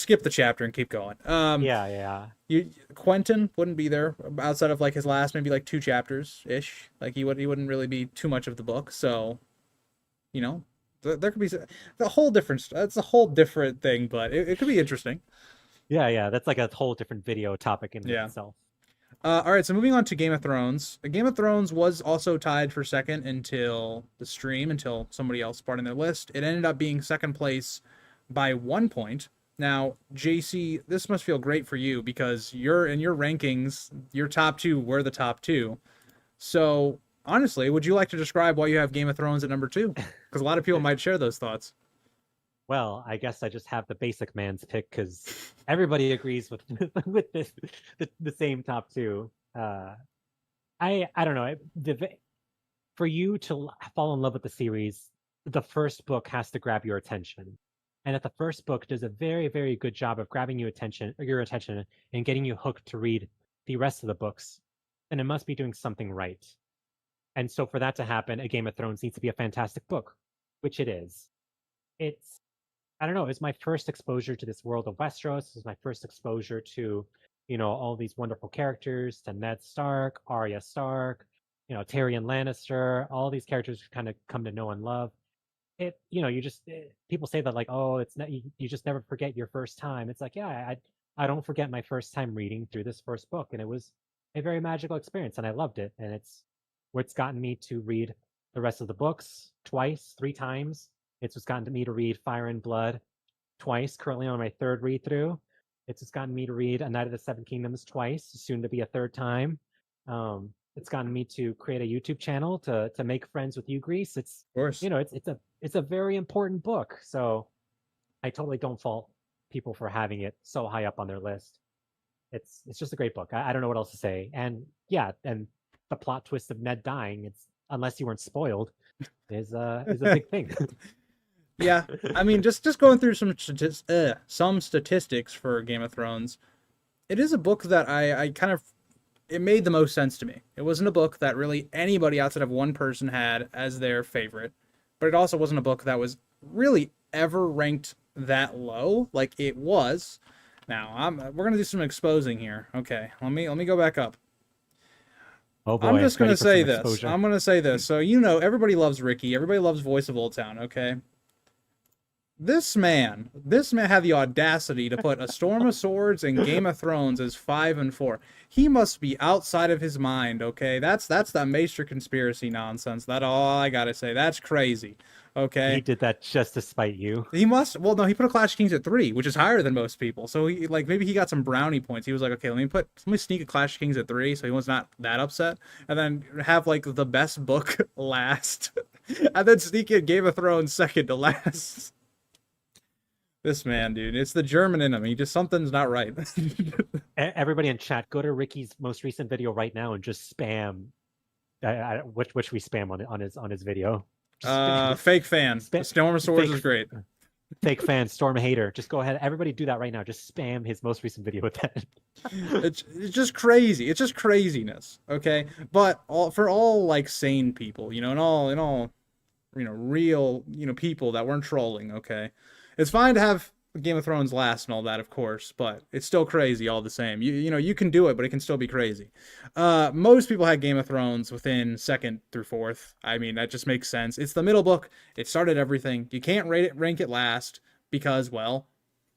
skip the chapter and keep going. Yeah. Quentin wouldn't be there outside of like his last maybe like 2 chapters ish. Like he wouldn't really be too much of the book. So, there could be the whole different. That's a whole different thing, but it could be interesting. Yeah. That's like a whole different video topic in Yeah. itself. All right, so moving on to Game of Thrones. Game of Thrones was also tied for second until the stream, until somebody else brought in their list. It ended up being second place by 1 point. Now, JC, this must feel great for you because you're in your rankings, your top 2 were the top 2. So, honestly, would you like to describe why you have Game of Thrones at number 2? Because a lot of people might share those thoughts. Well, I guess I just have the basic man's pick because everybody agrees with this the same top 2. I don't know. For you to fall in love with the series, the first book has to grab your attention, and that the first book does a very, very good job of grabbing your attention and getting you hooked to read the rest of the books, then it must be doing something right. And so for that to happen, A Game of Thrones needs to be a fantastic book, which it is. I don't know, it's my first exposure to this world of Westeros. This is my first exposure to, all these wonderful characters, to Ned Stark, Arya Stark, Tyrion Lannister, all these characters you kind of come to know and love. People say that like, oh, it's not, you just never forget your first time. It's like, yeah, I don't forget my first time reading through this first book. And it was a very magical experience and I loved it. And it's what's gotten me to read the rest of the books twice, 3 times. It's what's gotten me to read Fire and Blood twice, currently on my 3rd read through. It's what's gotten me to read A Knight of the Seven Kingdoms twice, soon to be a 3rd time. It's gotten me to create a YouTube channel to make friends with you, Grease. It's, Of course. It's a very important book. So I totally don't fault people for having it so high up on their list. It's just a great book. I don't know what else to say. And yeah, and the plot twist of Ned dying, it's unless you weren't spoiled, is a big thing. Yeah, I mean, just going through some statistics for Game of Thrones, it is a book that I kind of, it made the most sense to me. It wasn't a book that really anybody outside of one person had as their favorite, but it also wasn't a book that was really ever ranked that low like it was. Now, we're gonna do some exposing here. Okay, let me go back up. Oh boy, I'm just gonna say this. Exposure. I'm gonna say this. So everybody loves Ricky. Everybody loves Voice of Old Town. Okay. This man had the audacity to put A Storm of Swords and Game of Thrones as 5 and 4. He must be outside of his mind, okay? That's that Maester conspiracy nonsense. That's all I gotta say. That's crazy, okay? He did that just to spite you. He must. Well, no, he put a Clash of Kings at 3, which is higher than most people. So maybe he got some brownie points. He was like, okay, let me sneak a Clash of Kings at 3, so he was not that upset, and then have like the best book last, and then sneak in Game of Thrones second to last. This man, dude, it's the German in him. Something's not right. Everybody in chat, go to Ricky's most recent video right now and just spam. Which we spam on his video. Fake fan. Storm of Swords is great. Fake fan, Storm hater. Just go ahead. Everybody do that right now. Just spam his most recent video with that. It's just crazy. It's just craziness. Okay, but for all like sane people, and all, real, people that weren't trolling. Okay. It's fine to have Game of Thrones last and all that, of course, but it's still crazy all the same. You can do it, but it can still be crazy. Most people had Game of Thrones within 2nd through 4th. I mean, that just makes sense. It's the middle book. It started everything. You can't rank it last because, well,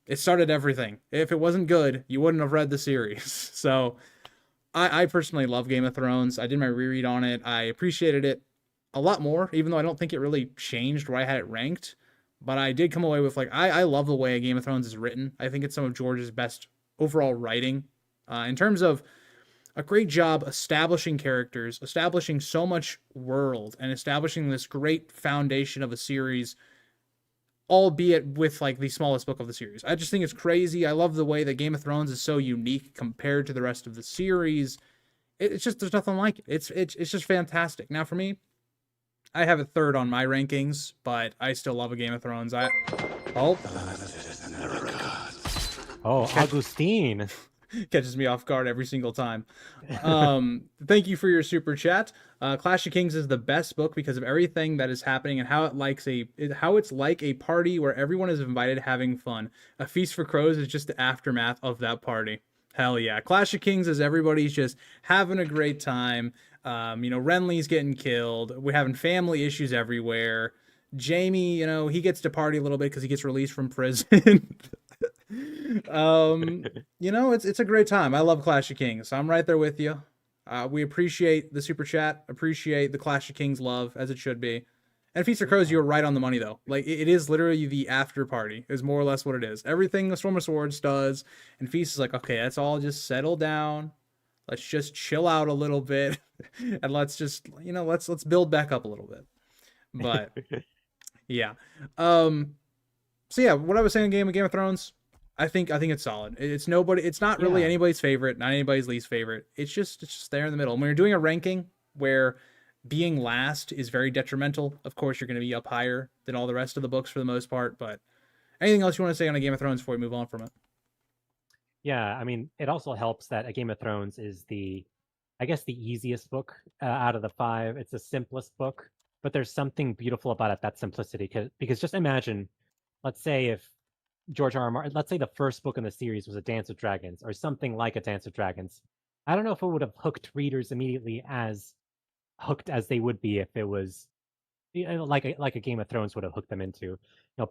It started everything. If it wasn't good, you wouldn't have read the series. So I personally love Game of Thrones. I did my reread on it. I appreciated it a lot more, even though I don't think it really changed where I had it ranked. But I did come away with like I love the way Game of Thrones is written. I think it's some of George's best overall writing. In terms of a great job establishing characters, establishing so much world, and establishing this great foundation of a series, albeit with like the smallest book of the series. I just think it's crazy. I love the way that Game of Thrones is so unique compared to the rest of the series. It's just there's nothing like it. It's just fantastic. Now for me, I have it third on my rankings, but I still love a Game of Thrones. Oh Oh, Augustine. catches me off guard every single time. Thank you for your super chat. Clash of Kings is the best book because of everything that is happening and how it's like a party where everyone is invited having fun. A Feast for Crows is just the aftermath of that party. Hell yeah. Clash of Kings is everybody's just having a great time. Renly's getting killed. We're having family issues everywhere. Jamie, he gets to party a little bit because he gets released from prison. It's a great time. I love Clash of Kings. So I'm right there with you. We appreciate the super chat, appreciate the Clash of Kings love as it should be. And Feast of Crows, you were right on the money though. Like it is literally the after party is more or less what it is. Everything the Storm of Swords does, and Feast is like, okay, let's all just settle down. Let's just chill out a little bit, and let's just let's build back up a little bit. But yeah, so yeah, what I was saying, Game of Thrones, I think it's solid. It's not really anybody's favorite, not anybody's least favorite. It's just there in the middle. And when you're doing a ranking where being last is very detrimental, of course you're going to be up higher than all the rest of the books for the most part. But anything else you want to say on a Game of Thrones before we move on from it? Yeah, I mean, it also helps that A Game of Thrones is I guess, the easiest book out of the five. It's the simplest book, but there's something beautiful about it, that simplicity. Because just imagine, let's say if George R. R. Martin, let's say the first book in the series was A Dance with Dragons or something like A Dance with Dragons. I don't know if it would have hooked readers immediately as hooked as they would be if it was like a Game of Thrones would have hooked them into.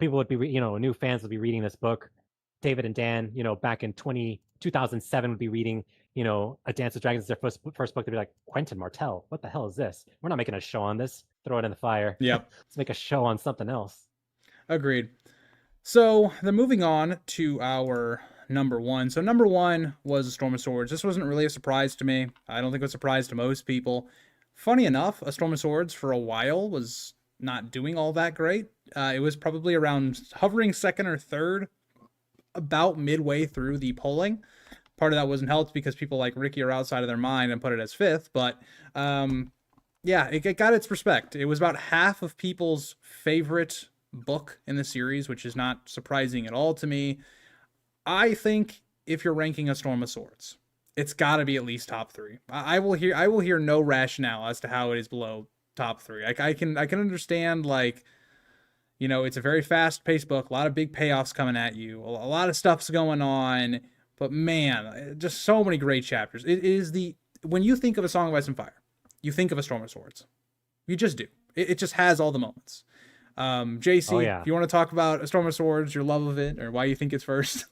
People would be, new fans would be reading this book. David and Dan, back in 2007 would be reading, A Dance with Dragons, their first book. They'd be like, Quentin Martell, what the hell is this? We're not making a show on this. Throw it in the fire. Yep. Let's make a show on something else. Agreed. So then moving on to our number one. So number one was A Storm of Swords. This wasn't really a surprise to me. I don't think it was a surprise to most people. Funny enough, A Storm of Swords for a while was not doing all that great. It was probably around hovering second or third, about midway through the polling. Part of that wasn't helped because people like Ricky are outside of their mind and put it as fifth. But yeah, it got its respect. It was about half of people's favorite book in the series, which is not surprising at all to me. I think if you're ranking A Storm of Swords, it's got to be at least top three. I will hear no rationale as to how it is below top three. I can understand, like, it's a very fast-paced book, a lot of big payoffs coming at you, a lot of stuff's going on, but man, just so many great chapters. It is when you think of A Song of Ice and Fire, you think of A Storm of Swords. You just do. It just has all the moments. JC, if you want to talk about A Storm of Swords, your love of it, or why you think it's first.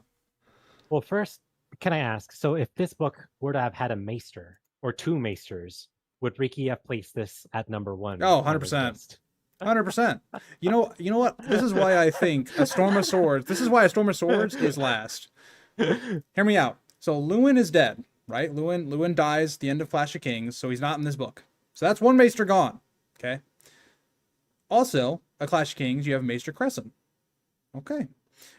Well, first, can I ask, so if this book were to have had a maester or two maesters, would Ricky have placed this at number one? Oh, 100%. 100%. You know what? This is why I think A Storm of Swords. This is why A Storm of Swords is last. Hear me out. So Luwin is dead, right? Luwin dies at the end of Clash of Kings, so he's not in this book. So that's one maester gone. Okay. Also, a Clash of Kings, you have Maester Crescent. Okay.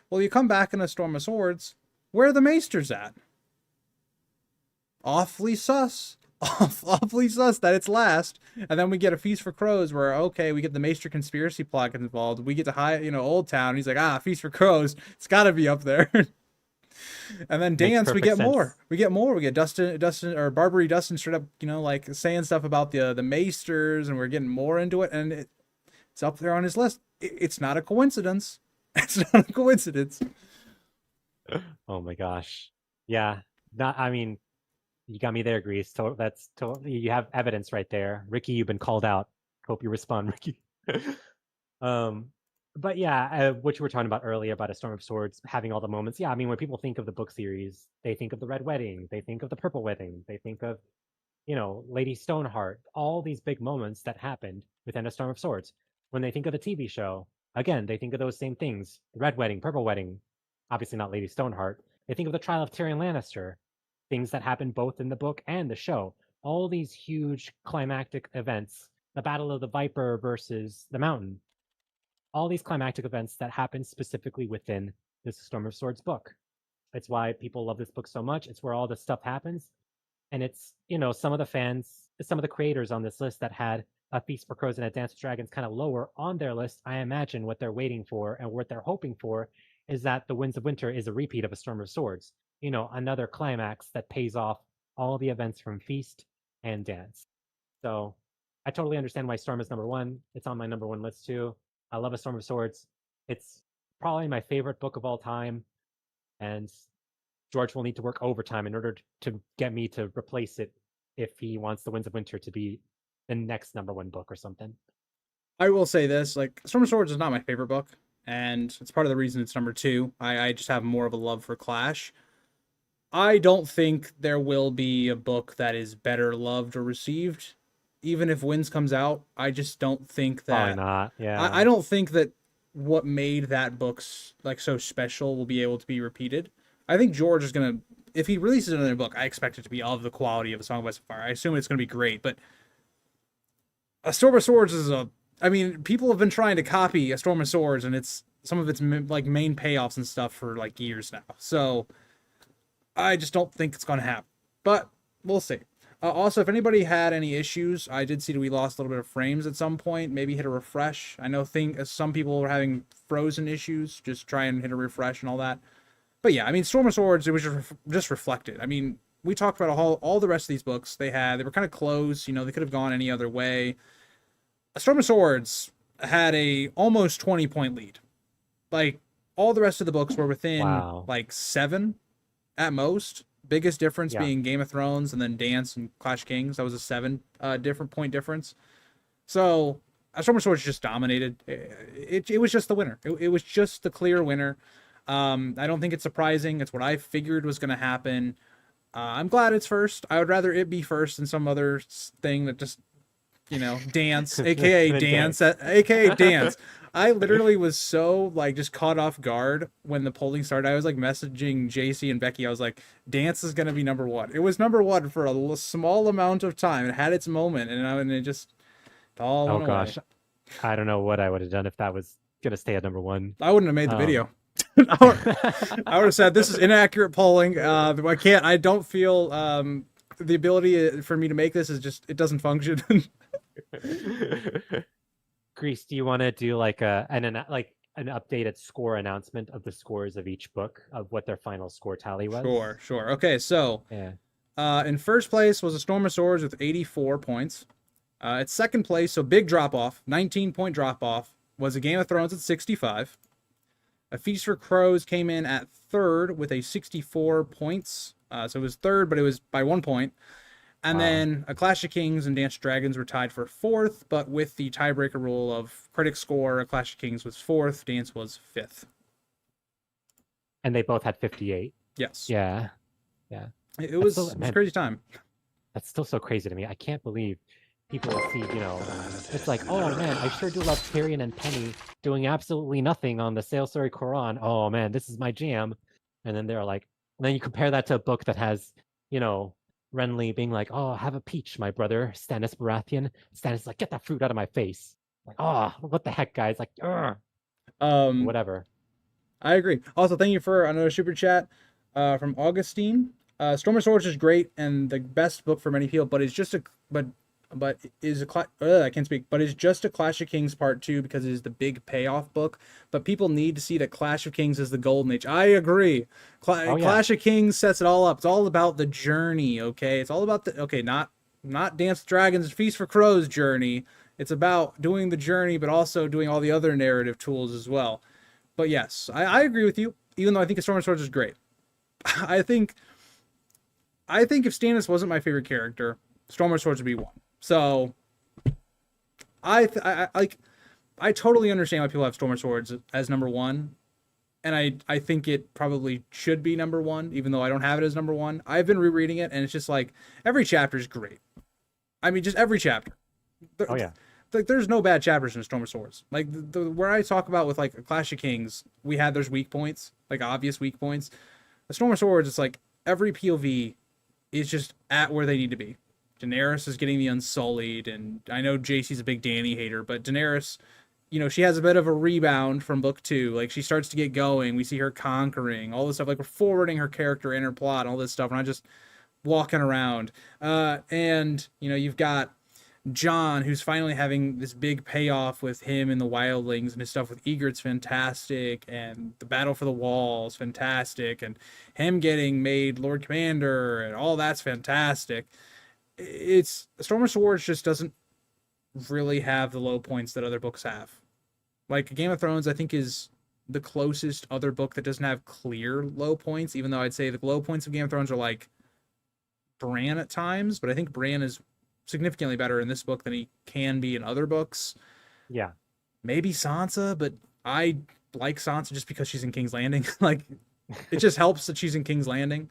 Well, you come back in A Storm of Swords. Where are the maesters at? Awfully sus. Awfully sus that it's last. And then we get A Feast for Crows where, okay, we get the Maester conspiracy plot involved. We get to Old Town. He's like, Feast for Crows. It's got to be up there. And then Dance, we get sense. More. We get more. We get Dustin or Barbary Dustin straight up, like saying stuff about the maesters, and we're getting more into it. And it's up there on his list. It's not a coincidence. It's not a coincidence. Oh my gosh. Yeah. You got me there, Grease. So that's totally, you have evidence right there. Ricky, you've been called out. Hope you respond, Ricky. But yeah, what you were talking about earlier about A Storm of Swords having all the moments. Yeah, I mean, when people think of the book series, they think of the Red Wedding, they think of the Purple Wedding, they think of, Lady Stoneheart, all these big moments that happened within A Storm of Swords. When they think of the TV show, again, they think of those same things: the Red Wedding, Purple Wedding, obviously not Lady Stoneheart. They think of the trial of Tyrion Lannister, things that happened both in the book and the show. All these huge climactic events, the Battle of the Viper versus the Mountain, all these climactic events that happen specifically within this Storm of Swords book. It's why people love this book so much. It's where all this stuff happens. And it's, some of the fans, some of the creators on this list that had A Feast for Crows and A Dance with Dragons kind of lower on their list, I imagine what they're waiting for and what they're hoping for is that The Winds of Winter is a repeat of A Storm of Swords. Another climax that pays off all the events from Feast and Dance. So I totally understand why Storm is number one. It's on my number one list too. I love A Storm of Swords. It's probably my favorite book of all time. And George will need to work overtime in order to get me to replace it if he wants The Winds of Winter to be the next number one book or something. I will say this, like, Storm of Swords is not my favorite book, and it's part of the reason it's number two. I just have more of a love for Clash. I don't think there will be a book that is better loved or received, even if Winds comes out. I just don't think Probably that. not. Yeah. I don't think that what made that book's like so special will be able to be repeated. I think George is gonna, if he releases another book, I expect it to be of the quality of A Song of Ice and Fire. I assume it's gonna be great, but A Storm of Swords is a. I mean, people have been trying to copy A Storm of Swords, and it's some of its like main payoffs and stuff for like years now. So I just don't think it's gonna happen, but we'll see. Also, if anybody had any issues, I did see that we lost a little bit of frames at some point. Maybe hit a refresh. I know some people were having frozen issues. Just try and hit a refresh and all that. But yeah, I mean, Storm of Swords, it was just reflected. I mean, we talked about all the rest of these books they were kind of close. They could have gone any other way. A Storm of Swords had a almost 20-point lead. Like, all the rest of the books were within like 7 at most. Biggest difference being Game of Thrones and then Dance and Clash of Kings. That was a 7 different point difference. So Storm of Swords just dominated. It was just the winner. It was just the clear winner. I don't think it's surprising. It's what I figured was going to happen. I'm glad it's first. I would rather it be first than some other thing that just, Dance, aka Dance, aka Dance. I literally was so like just caught off guard when the polling started. I was like messaging JC and Becky. I was like, Dance is going to be number one. It was number one for a small amount of time. It had its moment, and it just all went away. I don't know what I would have done if that was going to stay at number one. I wouldn't have made the video. I would have said this is inaccurate polling. I don't feel the ability for me to make this is just, it doesn't function. Grease, do you want to do like an updated score announcement of the scores of each book, of what their final score tally was? Sure. Okay, so in first place was A Storm of Swords with 84 points. At second place, so big drop off, 19-point drop off, was A Game of Thrones at 65. A Feast for Crows came in at third with a 64 points. So it was third, but it was by 1 point. And then A Clash of Kings and Dance of Dragons were tied for fourth, but with the tiebreaker rule of critic score, A Clash of Kings was fourth, Dance was fifth. And they both had 58. Yes. Yeah. It was a crazy time. That's still so crazy to me. I can't believe people see, it's like, oh man, I sure do love Tyrion and Penny doing absolutely nothing on the Salesbury Quran. Oh man, this is my jam. And then they're like, and then you compare that to a book that has, Renly being like, oh, have a peach, my brother, Stannis Baratheon. Stannis like, get that fruit out of my face. Like, oh, what the heck, guys? Like, whatever. I agree. Also, thank you for another super chat from Augustine. Storm of Swords is great and the best book for many people, but it's just I can't speak. But it's just a Clash of Kings Part 2 because it is the big payoff book. But people need to see that Clash of Kings is the golden age. I agree. Clash of Kings sets it all up. It's all about the journey. Okay, it's all about not Dance with Dragons, Feast for Crows journey. It's about doing the journey, but also doing all the other narrative tools as well. But yes, I agree with you. Even though I think Storm of Swords is great, I think if Stannis wasn't my favorite character, Storm of Swords would be one. So, I like I totally understand why people have Storm of Swords as number one, and I think it probably should be number one, even though I don't have it as number one. I've been rereading it, and it's just like every chapter is great. I mean, just every chapter. Oh yeah, Like, there's no bad chapters in Storm of Swords. Like where I talk about with like Clash of Kings, there's weak points, like obvious weak points. The Storm of Swords, it's like every POV is just at where they need to be. Daenerys is getting the Unsullied, and I know JC's a big Dany hater, but Daenerys, she has a bit of a rebound from book two. Like, she starts to get going. We see her conquering all this stuff. Like, we're forwarding her character and her plot and all this stuff. And I just walking around. And you've got Jon, who's finally having this big payoff with him and the wildlings, and his stuff with Egret's fantastic, and the battle for the wall is fantastic, and him getting made Lord Commander, and all that's fantastic. It's Storm of Swords just doesn't really have the low points that other books have. Like Game of Thrones, I think, is the closest other book that doesn't have clear low points, even though I'd say the low points of Game of Thrones are like Bran at times, but I think Bran is significantly better in this book than he can be in other books. yeah. Maybe Sansa, but I like Sansa just because she's in King's Landing. Like, it just helps that she's in King's Landing.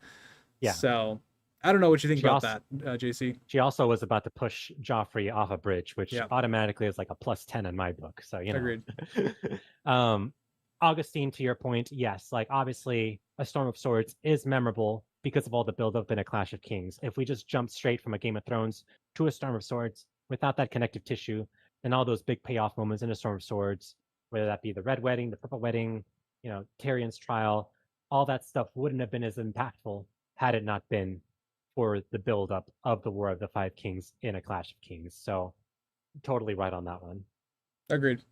Yeah. So I don't know what you think She about also, that, JC. she also was about to push Joffrey off a bridge, which Yeah, automatically is like a +10 in my book. So agreed. um, Augustine, to your point, yes, like obviously a Storm of Swords is memorable because of all the build-up in a Clash of Kings. If we just jump straight from a Game of Thrones to a Storm of Swords without that connective tissue and all those big payoff moments in a Storm of Swords, whether that be the Red Wedding, the Purple Wedding, Tyrion's trial, all that stuff wouldn't have been as impactful had it not been for the build-up of the War of the Five Kings in a Clash of Kings. So totally right on that one. Agreed.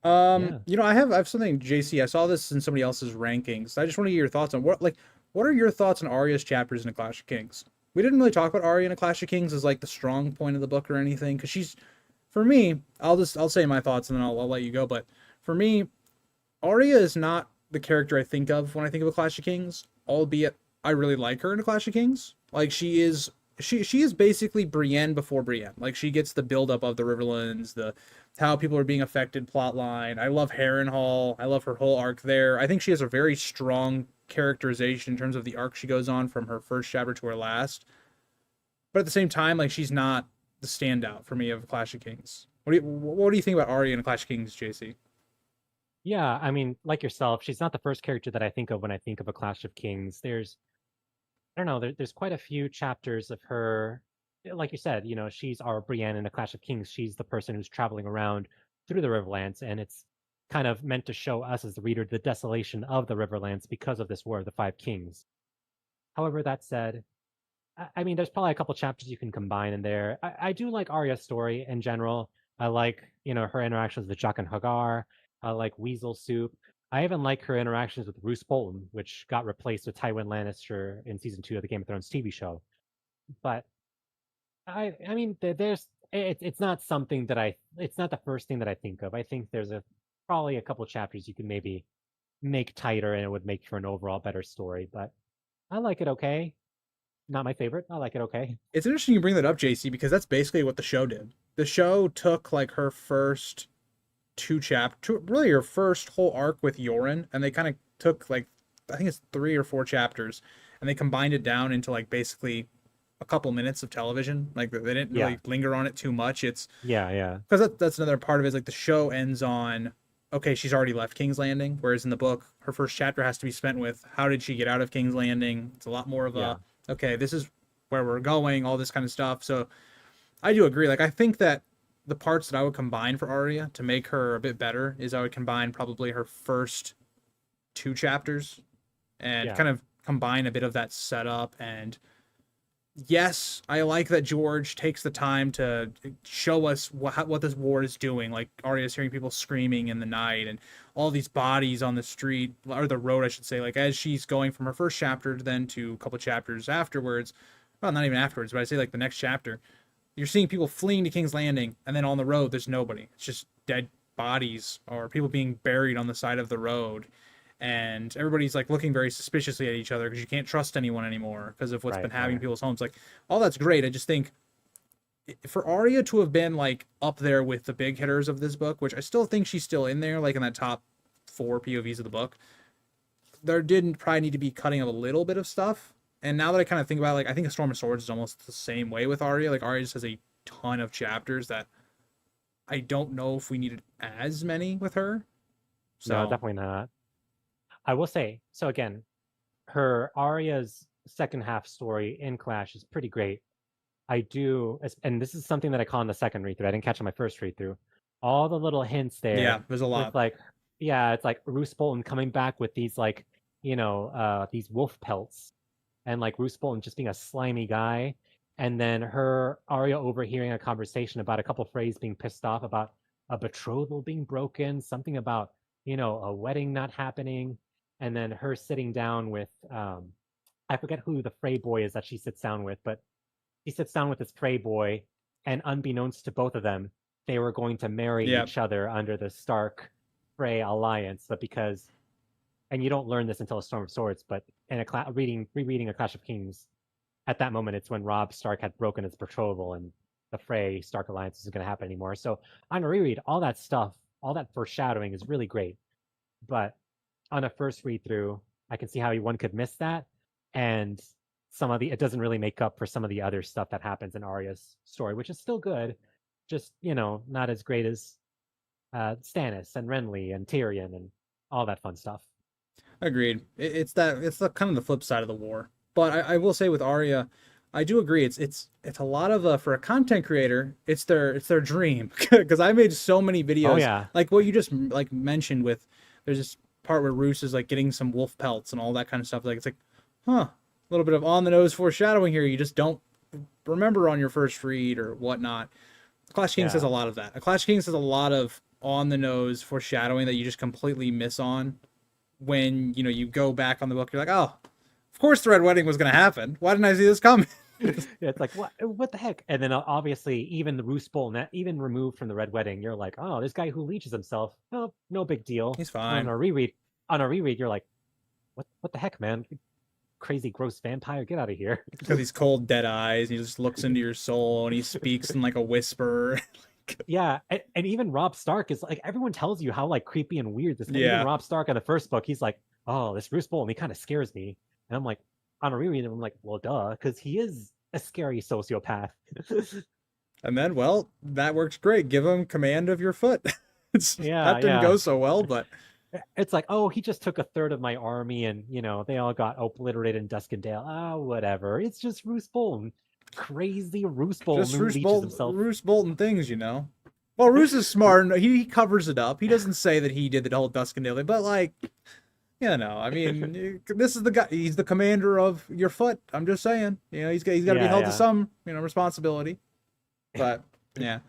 Yeah. I have something, JC. I saw this in somebody else's rankings. I just want to get your thoughts on what are your thoughts on Arya's chapters in A Clash of Kings? We didn't really talk about Arya in A Clash of Kings as like the strong point of the book or anything, because for me, I'll say my thoughts and then I'll let you go. But for me, Arya is not the character I think of when I think of A Clash of Kings, albeit I really like her in A Clash of Kings. Like, she is basically Brienne before Brienne. Like, she gets the buildup of the Riverlands, the how people are being affected plot line. I love Harrenhal. I love her whole arc there. I think she has a very strong characterization in terms of the arc she goes on from her first chapter to her last. But at the same time, like, she's not the standout for me of Clash of Kings. What do you think about Arya in Clash of Kings, JC? Yeah, I mean, like yourself, she's not the first character that I think of when I think of A Clash of Kings. I don't know, there's quite a few chapters of her. Like you said, she's our Brienne in A Clash of Kings. She's the person who's traveling around through the Riverlands, and it's kind of meant to show us as the reader the desolation of the Riverlands because of this War of the Five Kings. However, that said, I mean, there's probably a couple chapters you can combine in there. I do like Arya's story in general. I like, her interactions with Jaqen Hagar. I like Weasel Soup. I even like her interactions with Roose Bolton, which got replaced with Tywin Lannister in season 2 of the Game of Thrones TV show. But I mean, it's not something that it's not the first thing that I think of. I think there's probably a couple chapters you can maybe make tighter, and it would make for an overall better story. But I like it okay. Not my favorite. I like it okay. It's interesting you bring that up, JC, because that's basically what the show did. The show took like her first really her first whole arc with Yoren, and they kind of took like, I think it's 3 or 4 chapters, and they combined it down into like basically a couple minutes of television. Like, they didn't Yeah. really linger on it too much. It's Yeah. because that's another part of it. Is like the show ends on, okay, she's already left King's Landing, whereas in the book, her first chapter has to be spent with how did she get out of King's Landing. It's a lot more of Yeah. okay, this is where we're going, all this kind of stuff. So I do agree. Like, I think that the parts that I would combine for Arya to make her a bit better is I would combine probably her first 2 chapters and Yeah. kind of combine a bit of that setup. And yes, I like that George takes the time to show us what this war is doing. Like, Arya's hearing people screaming in the night and all these bodies on the street, or the road, I should say. Like, as she's going from her first chapter then to a couple chapters afterwards, well, not even afterwards, but I say like the next chapter, you're seeing people fleeing to King's Landing, and then on the road, there's nobody. It's just dead bodies or people being buried on the side of the road. And everybody's like looking very suspiciously at each other because you can't trust anyone anymore because of what's Right. been happening in Right. people's homes. Like, all that's great. I just think for Arya to have been like up there with the big hitters of this book, which I still think she's still in there, like in that top 4 POVs of the book, there didn't probably need to be cutting a little bit of stuff. And now that I kind of think about it, like I think a Storm of Swords is almost the same way with Arya. Like Arya just has a ton of chapters that I don't know if we needed as many with her. So No, definitely not. I will say, so again, her Arya's second half story in Clash is pretty great. I do, and this is something that I caught in the second read through. I didn't catch on my first read through. All the little hints yeah, there there's a with lot. like, yeah, it's like Roose Bolton coming back with these like, these wolf pelts, and like Roose Bolton just being a slimy guy, and then her Arya overhearing a conversation about a couple Freys being pissed off about a betrothal being broken, something about a wedding not happening, and then her sitting down with I forget who the Frey boy is that she sits down with, but he sits down with this Frey boy, and unbeknownst to both of them, they were going to marry Yeah, each other under the Stark Frey alliance. But because, and you don't learn this until A Storm of Swords, but in rereading A Clash of Kings, at that moment, it's when Robb Stark had broken his betrothal and the Frey Stark alliance isn't going to happen anymore. So on a reread, all that stuff, all that foreshadowing is really great. But on a first read through, I can see how one could miss that. And it doesn't really make up for some of the other stuff that happens in Arya's story, which is still good, just not as great as Stannis and Renly and Tyrion and all that fun stuff. agreed. It's the kind of the flip side of the war. But I will say with Arya, I do agree. It's a lot of for a content creator, it's their dream because I made so many videos. Oh yeah, Like what you just like mentioned with there's this part where Roose is like getting some wolf pelts and all that kind of stuff. Like it's like, huh, a little bit of on the nose foreshadowing here. You just don't remember on your first read or whatnot. Clash Kings has yeah, a lot of that. A Clash Kings has a lot of on the nose foreshadowing that you just completely miss on when you go back on the book. You're like, oh, of course the Red Wedding was going to happen. Why didn't I see this coming? yeah. It's like what the heck? And then obviously even the Roose Bolton, even removed from the Red Wedding, you're like, oh, this guy who leeches himself, oh, no big deal. He's And fine on a reread, you're like, what the heck, man? Crazy gross vampire, get out of here. because he's cold, dead eyes. He just looks into your soul and he speaks in like a whisper. Yeah, and even Robb Stark is like, everyone tells you how like creepy and weird this. And even Yeah, Robb Stark in the first book, he's like, oh, this Roose Bolton, he kind of scares me. And I'm like, on a reread, I'm like, well, duh, because he is a scary sociopath. and then well, that works great. Give him command of your foot. Yeah, That didn't yeah. go so well, but It's like, oh, he just took a third of my army, and they all got obliterated in Duskendale. Ah, whatever. It's just Roose Bolton, crazy Roose Bolton just who leeches himself. Roose Bolton things. Well, Roose is smart. He covers it up. He doesn't say that he did the whole Duskendale thing, but like, I mean, this is the guy. He's the commander of your foot. I'm just saying. He's got to be Yeah, held to yeah. some responsibility. But yeah.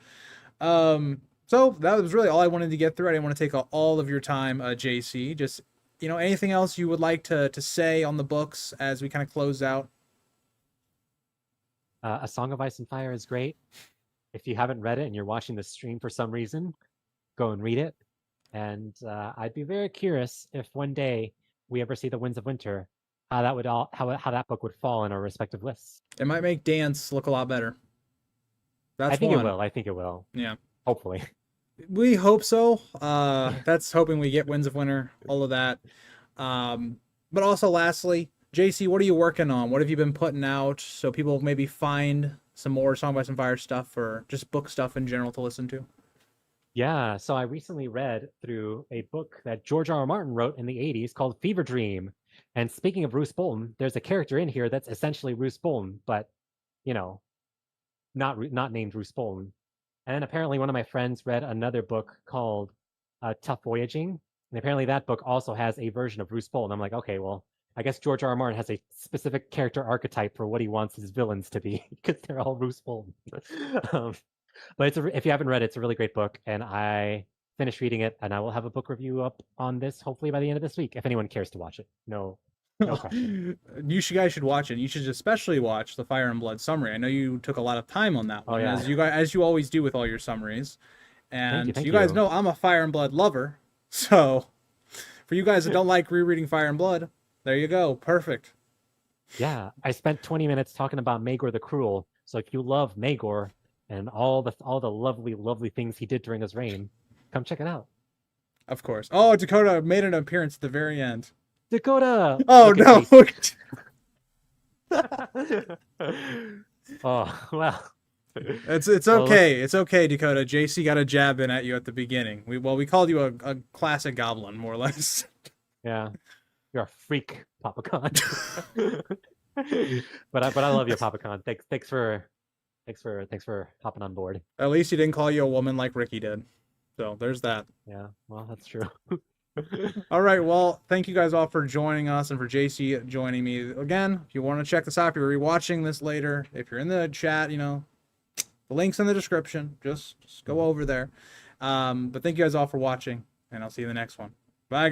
So that was really all I wanted to get through. I didn't want to take all of your time, JC. Just anything else you would like to say on the books as we kind of close out? A Song of Ice and Fire is great. If you haven't read it and you're watching the stream for some reason, go and read it. And I'd be very curious if one day we ever see the Winds of Winter, how that book would fall in our respective lists. It might make dance look a lot better. I That's think it one. will. I think it will. Yeah. Hopefully. We hope so. That's hoping we get Winds of Winter, all of that. But also, lastly, JC, what are you working on? What have you been putting out so people maybe find some more Song by Some Fire stuff or just book stuff in general to listen to? Yeah, so I recently read through a book that George R. R. Martin wrote in the 80s called Fever Dream. And speaking of Roose Bolton, there's a character in here that's essentially Roose Bolton, but, you know, not named Roose Bolton. And then apparently one of my friends read another book called Tough Voyaging. And apparently that book also has a version of Roose Bolton. I'm like, okay, well, I guess George R. R. Martin has a specific character archetype for what he wants his villains to be because they're all Roose Bolton. um, but if you haven't read it, it's a really great book, and I finished reading it, and I will have a book review up on this hopefully by the end of this week if anyone cares to watch it. No, no question. Guys should watch it. You should especially watch the Fire and Blood summary. I know you took a lot of time on that Oh one, yeah, as you always do with all your summaries. thank you, And thank you guys you. know I'm a Fire and Blood lover, so for you guys that don't like rereading Fire and Blood, there you go. Perfect. Yeah, I spent 20 minutes talking about Maegor the Cruel. So if you love Maegor and all the lovely things he did during his reign. Come check it out. Of course. Oh, Dakota made an appearance at the very end. Dakota. Oh Look at no. Oh well. It's Well, okay. It's okay, Dakota. JC got a jab in at you at the beginning. We called you a classic goblin, more or less. Yeah, you're a freak, Papa Con. but I love you, Papa Con. Thanks for hopping on board. At least he didn't call you a woman like Ricky did. So there's that. Yeah, well, that's true. All right. Well, thank you guys all for joining us and for JC joining me again. If you want to check this out, if you're rewatching this later, if you're in the chat, the link's in the description. Just go over there. But thank you guys all for watching, and I'll see you in the next one. Bye, guys.